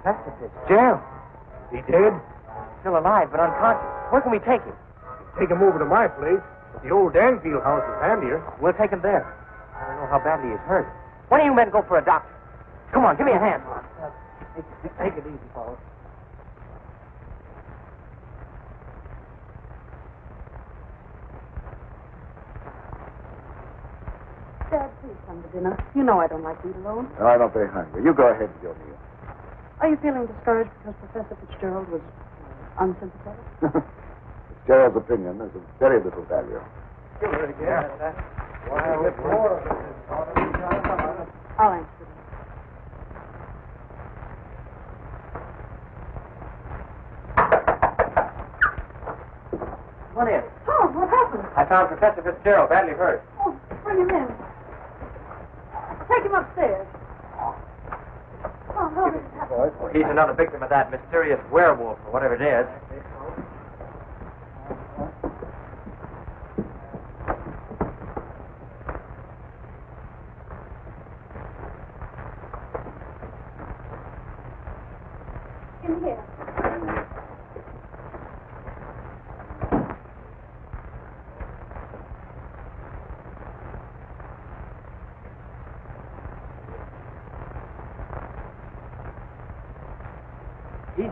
Professor Fitzgerald. He dead? Still alive, but unconscious. Where can we take him? Take him over to my place. But the old Danfield house is handier. We'll take him there. I don't know how badly he's hurt. Why don't you men go for a doctor? Come on, give me a hand. Take it easy, fellas. Dad, please come to dinner. You know I don't like to eat alone. No, I'm not very hungry. You go ahead with your meal. Are you feeling discouraged because Professor Fitzgerald was unsympathetic? Fitzgerald's opinion is of very little value. I'll answer it. Come on in. Oh, what happened? I found Professor Fitzgerald badly hurt. Oh, bring him in. Take him upstairs. Oh, how did it happen? He's another victim of that mysterious werewolf, or whatever it is. In here. Easy.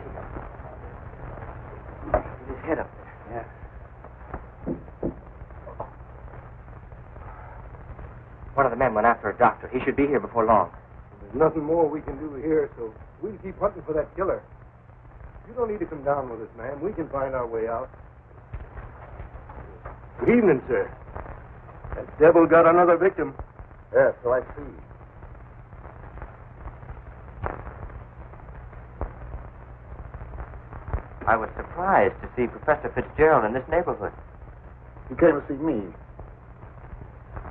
Get his head up there. Yeah. One of the men went after a doctor. He should be here before long. There's nothing more we can do here, so we'll keep hunting for that killer. You don't need to come down with us, ma'am. We can find our way out. Good evening, sir. That devil got another victim. Yes, so I see. I was surprised to see Professor Fitzgerald in this neighborhood. He came to see me.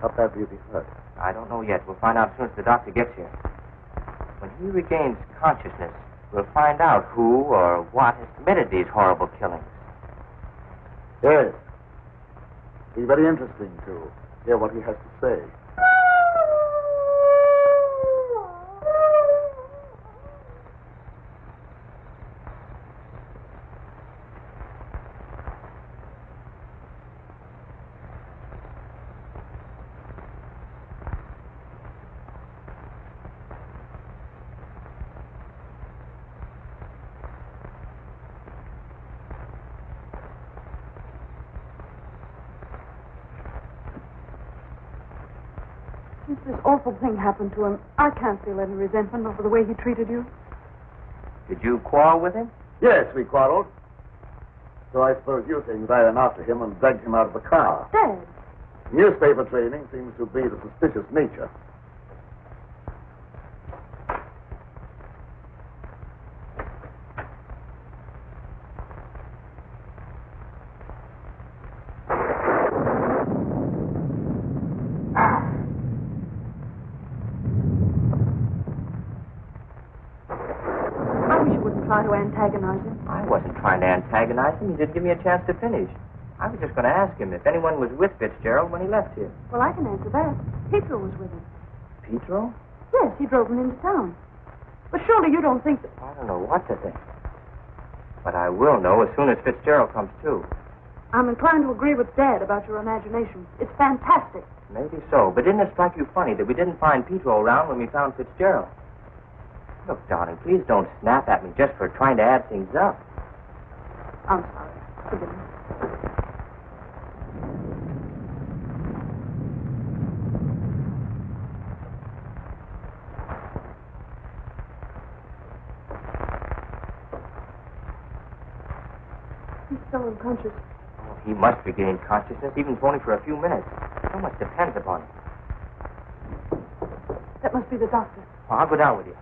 How badly is he hurt? I don't know yet. We'll find out as soon as the doctor gets here. When he regains consciousness, we'll find out who or what has committed these horrible killings. Yes. It'll be very interesting to hear what he has to say. Since this awful thing happened to him, I can't feel any resentment over the way he treated you. Did you quarrel with him? Yes, we quarreled. So I suppose you think I ran after him and dragged him out of the car. Dad. Newspaper training seems to be the suspicious nature. Try to antagonize him. I wasn't trying to antagonize him. He didn't give me a chance to finish. I was just going to ask him if anyone was with Fitzgerald when he left here. Well, I can answer that. Pietro was with him. Pietro? Yes, he drove him into town. But surely you don't think that... I don't know what to think. But I will know as soon as Fitzgerald comes to. I'm inclined to agree with Dad about your imagination. It's fantastic. Maybe so, but didn't it strike you funny that we didn't find Pietro around when we found Fitzgerald? Look, darling, please don't snap at me just for trying to add things up. I'm sorry. Forgive me. He's still unconscious. Oh, he must regain consciousness, even if only for a few minutes. So much depends upon it. That must be the doctor. Well, I'll go down with you.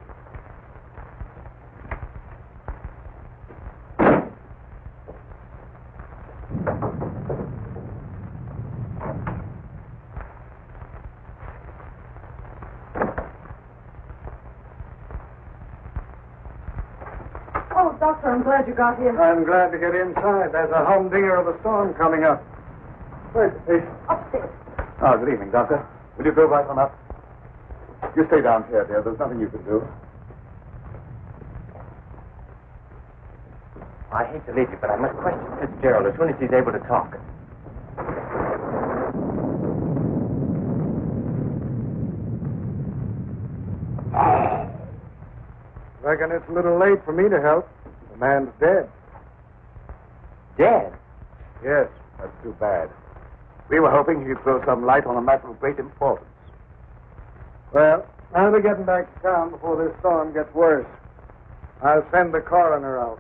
Doctor, I'm glad you got here. I'm glad to get inside. There's a humdinger of a storm coming up. Where's the patient? Upstairs. Oh, good evening, Doctor. Will you go right on up? You stay down here, dear. There's nothing you can do. I hate to leave you, but I must question Fitzgerald as soon as he's able to talk. Reckon it's a little late for me to help. The man's dead. Dead? Yes, that's too bad. We were hoping he'd throw some light on a matter of great importance. Well, I'll be getting back to town before this storm gets worse. I'll send the coroner out.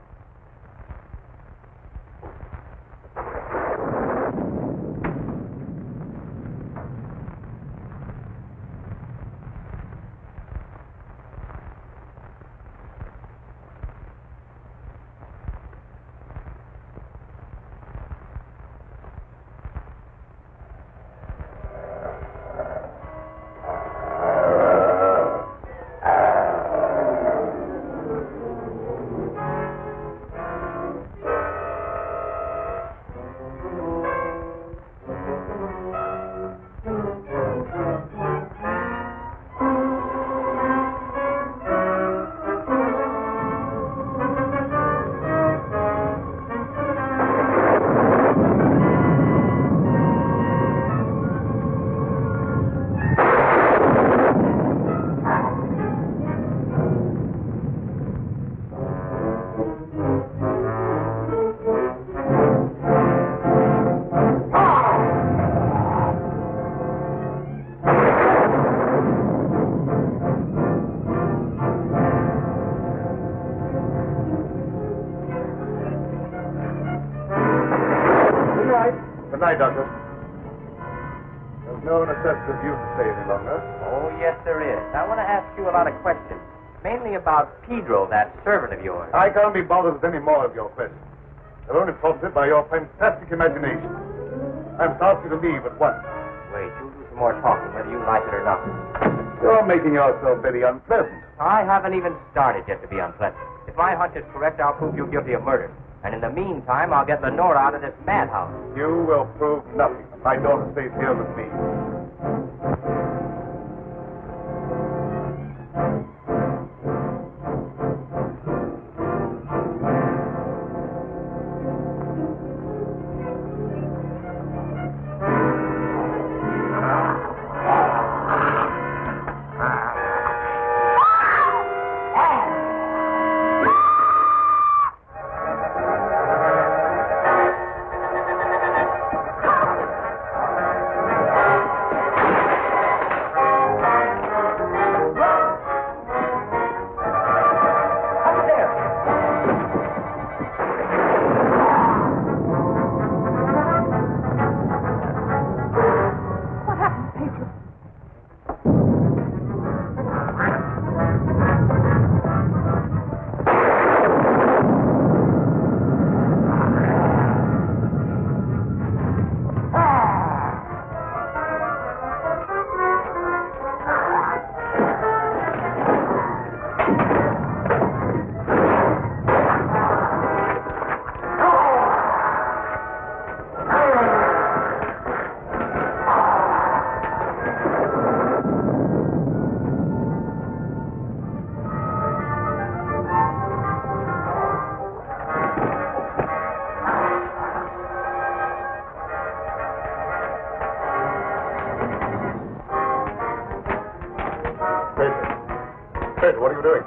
Good night, Doctor. There's no necessity for you to stay any longer. Oh, yes, there is. I want to ask you a lot of questions, mainly about Pedro, that servant of yours. I can't be bothered with any more of your questions. They're only prompted by your fantastic imagination. I'm sorry to leave at once. Wait, you'll do some more talking, whether you like it or not. You're making yourself very unpleasant. I haven't even started yet to be unpleasant. If my hunch is correct, I'll prove you guilty of murder. And in the meantime, I'll get Lenore out of this madhouse. You will prove nothing. My daughter stays here with me. Pedro, what are you doing?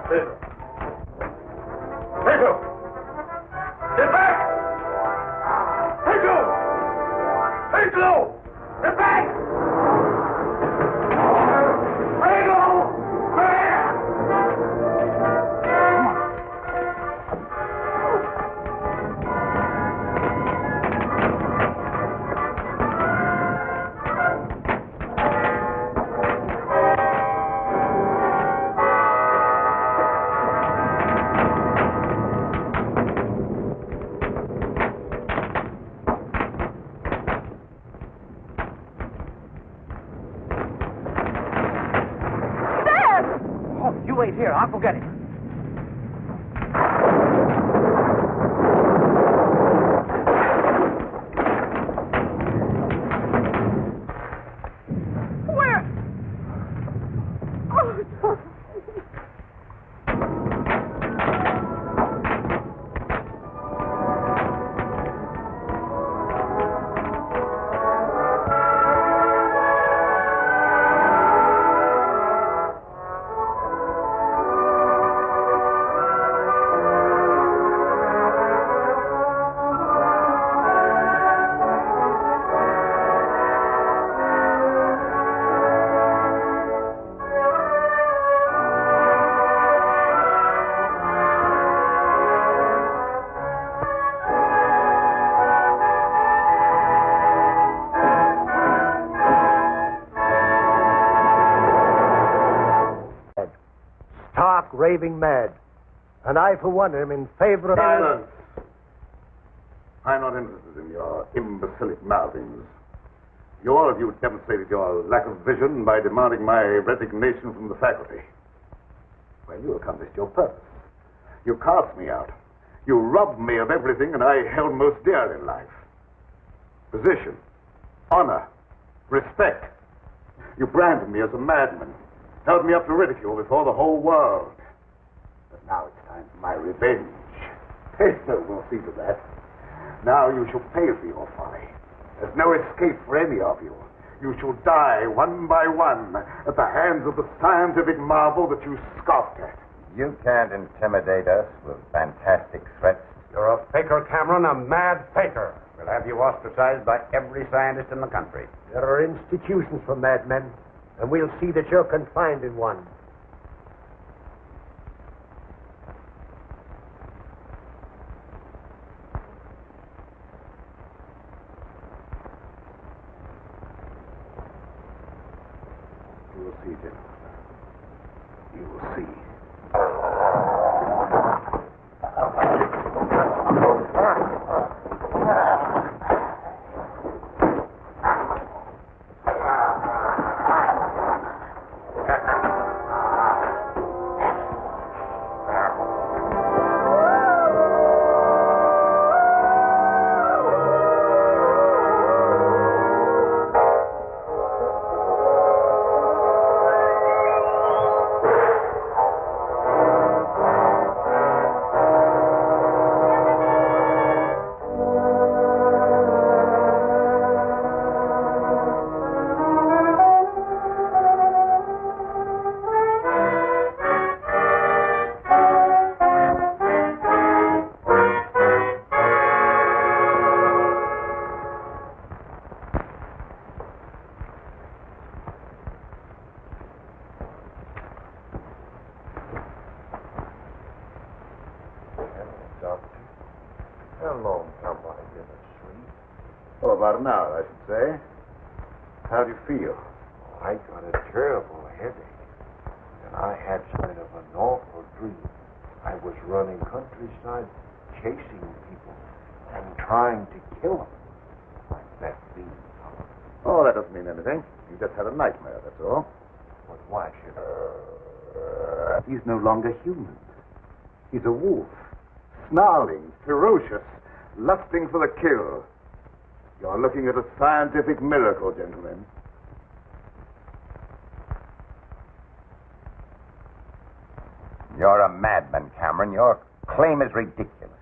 Pedro! Pedro! Get back! Pedro! Pedro! Get back! Pedro! You wait here. I'll go get it. Where? Oh, stark raving mad. And I, for one, am in favor of... Silence! I'm not interested in your imbecilic mouthings. All of you demonstrated your lack of vision by demanding my resignation from the faculty. Well, you accomplished your purpose. You cast me out. You robbed me of everything and I held most dear in life. Position, honor, respect. You branded me as a madman, held me up to ridicule before the whole world. But now it's time for my revenge. No, we'll see to that. Now you shall pay for your folly. There's no escape for any of you. You shall die one by one at the hands of the scientific marvel that you scoffed at. You can't intimidate us with fantastic threats. You're a faker, Cameron, a mad faker. We'll have you ostracized by every scientist in the country. There are institutions for madmen, and we'll see that you're confined in one. You will see, gentlemen. You will see. How long somebody been asleep? Oh, about an hour, I should say. How do you feel? I got a terrible headache, and I had kind of an awful dream. I was running countryside, chasing people, and trying to kill them. Like that bee. Oh, that doesn't mean anything. You just had a nightmare, that's all. But why should He's no longer human. He's a wolf. Snarling, ferocious, lusting for the kill. You're looking at a scientific miracle, gentlemen. You're a madman, Cameron. Your claim is ridiculous.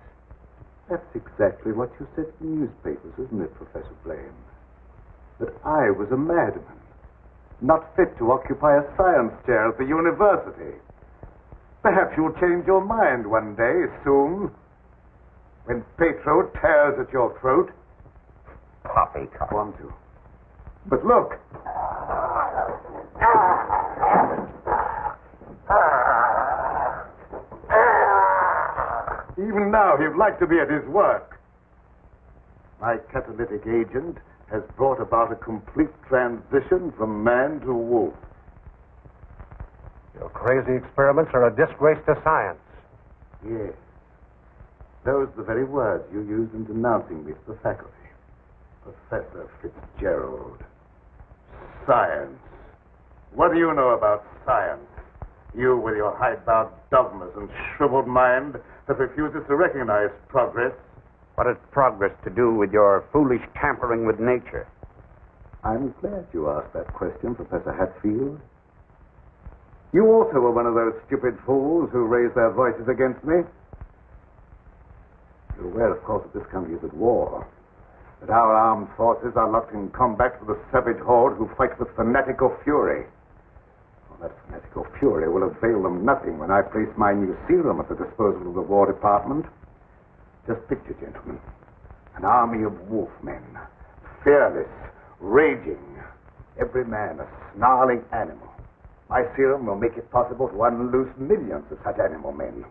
That's exactly what you said in the newspapers, isn't it, Professor Blaine? That I was a madman, not fit to occupy a science chair at the university. Perhaps you'll change your mind one day, soon, when Petro tears at your throat. Poppycock. Want to. But look. Even now, he'd like to be at his work. My catalytic agent has brought about a complete transition from man to wolf. Your crazy experiments are a disgrace to science. Yes. Those are the very words you used in denouncing me to the faculty. Professor Fitzgerald. Science. What do you know about science? You with your hidebound dogmas and shriveled mind that refuses to recognize progress. What has progress to do with your foolish tampering with nature? I'm glad you asked that question, Professor Hatfield. You also were one of those stupid fools who raised their voices against me. You're aware, of course, that this country is at war. That our armed forces are locked in combat with a savage horde who fight with fanatical fury. Well, that fanatical fury will avail them nothing when I place my new serum at the disposal of the War Department. Just picture, gentlemen, an army of wolfmen, fearless, raging, every man a snarling animal. My serum will make it possible to unloose millions of such animal men.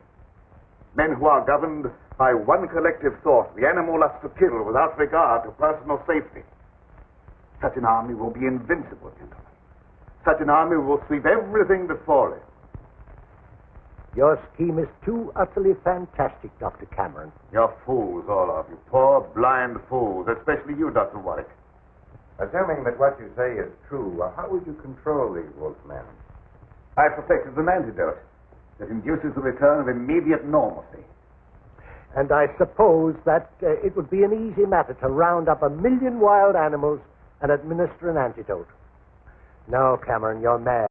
Men who are governed by one collective thought, the animal lust to kill without regard to personal safety. Such an army will be invincible, gentlemen. Such an army will sweep everything before it. Your scheme is too utterly fantastic, Dr. Cameron. You're fools, all of you. Poor, blind fools. Especially you, Dr. White. Assuming that what you say is true, how would you control these wolfmen? I perfected an antidote that induces the return of immediate normalcy. And I suppose that it would be an easy matter to round up 1 million wild animals and administer an antidote. No, Cameron, you're mad.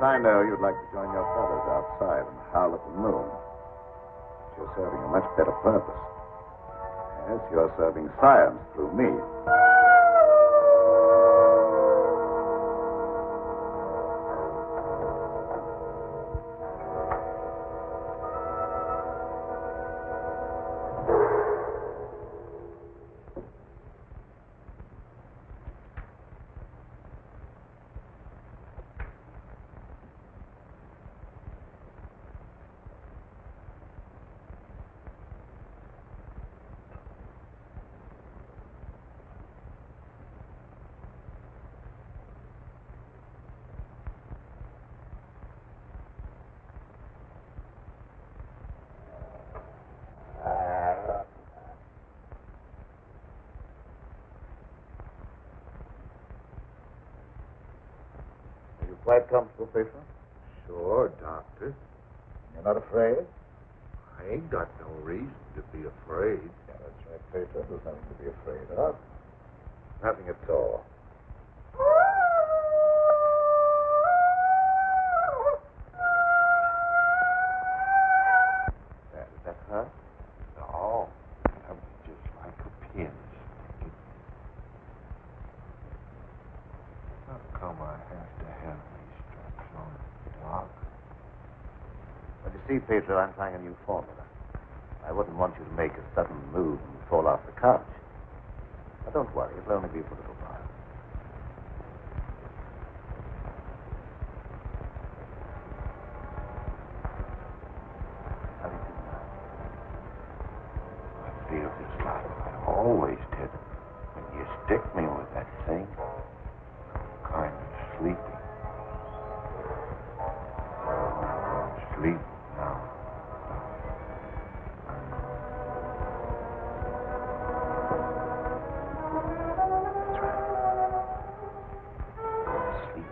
I know you'd like to join your brothers outside and howl at the moon. But you're serving a much better purpose. Yes, you're serving science through me. Quite comfortable, Fisher? Sure, Doctor. You're not afraid? I ain't got no reason to be afraid. Yeah, that's right, Fisher. There's nothing to be afraid of. Nothing at all. Is that her? No, that was just like a pin sticking. How come I have to have these straps on, Doc? Well, you see, Pedro, I'm trying a new formula. I wouldn't want you to make a sudden move and fall off the couch. Now, don't worry. It'll only be for a little while. How do you feel now? I feel just like I always did when you stick me with that thing. I'm kind of sleepy. Sleep now. That's right. Go to sleep.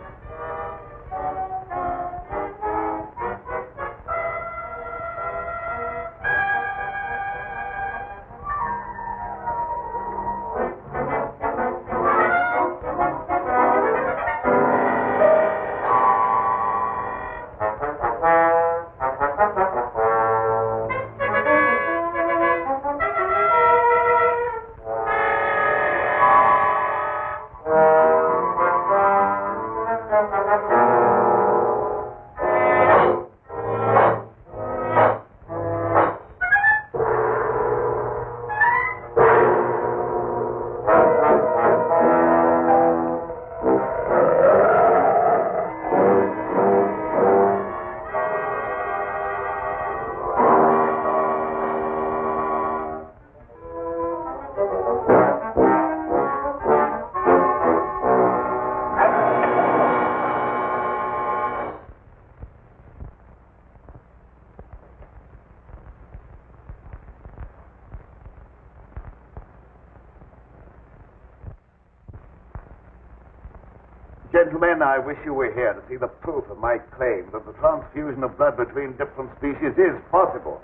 Gentlemen, I wish you were here to see the proof of my claim that the transfusion of blood between different species is possible.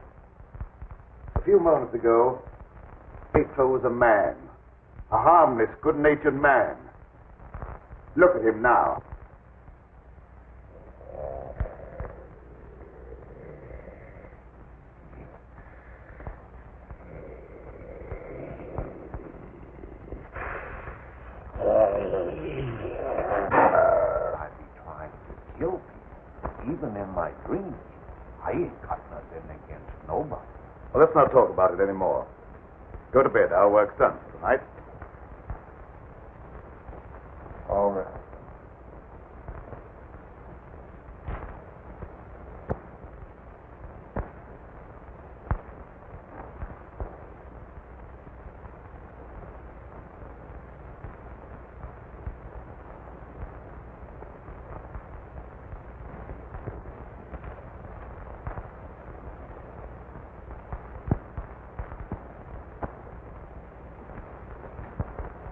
A few moments ago, Petro was a man. A harmless, good-natured man. Look at him now. I be trying to kill people. Even in my dreams, I ain't got nothing against nobody. Well, let's not talk about it anymore. Go to bed. Our work's done for tonight. All right.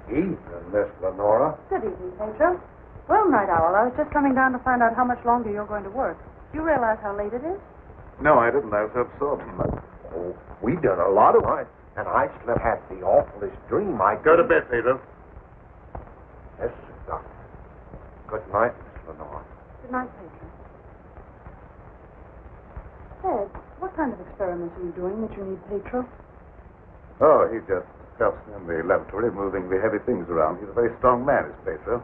Evening, Miss Lenora. Good evening, Pedro. Well, Night Owl, I was just coming down to find out how much longer you're going to work. Do you realize how late it is? No, I didn't. I was absorbed. Oh, we done a lot of it, and I slept had the awfulest dream. I Go to bed, Pedro. Yes, Doctor. Good night, Miss Lenore. Good night, Pedro. Ted, what kind of experiments are you doing that you need Pedro? Oh, he just helps in the laboratory, moving the heavy things around. He's a very strong man, is Pedro.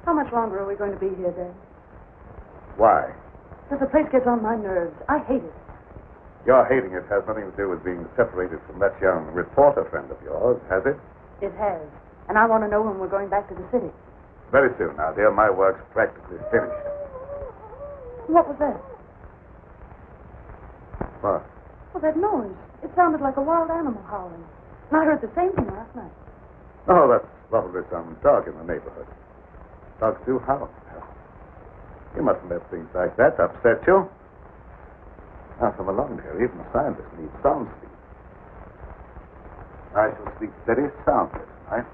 How much longer are we going to be here, Dad? Why? Because the place gets on my nerves. I hate it. Your hating it has nothing to do with being separated from that young reporter friend of yours, has it? It has. And I want to know when we're going back to the city. Very soon now, dear. My work's practically finished. What was that? What? Well, that noise. It sounded like a wild animal howling. And I heard the same thing last night. Oh, that's probably some dog in the neighborhood. Dogs do howl. You mustn't let things like that upset you. Now, come along here. Even a scientist needs sound sleep. I shall sleep very soundly tonight.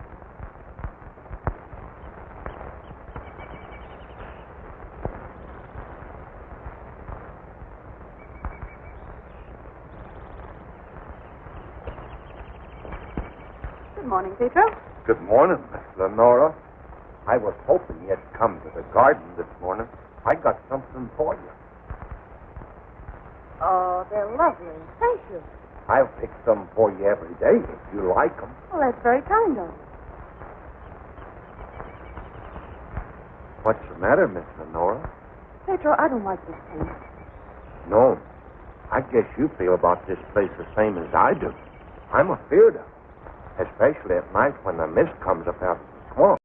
Good morning, Pedro. Good morning, Miss Lenora. I was hoping you'd come to the garden this morning. I got something for you. Oh, they're lovely. Thank you. I'll pick some for you every day if you like them. Well, that's very kind of you. What's the matter, Miss Lenora? Pedro, I don't like this place. No. I guess you feel about this place the same as I do. I'm afeard of it, especially at night when the mist comes up out of the swamp.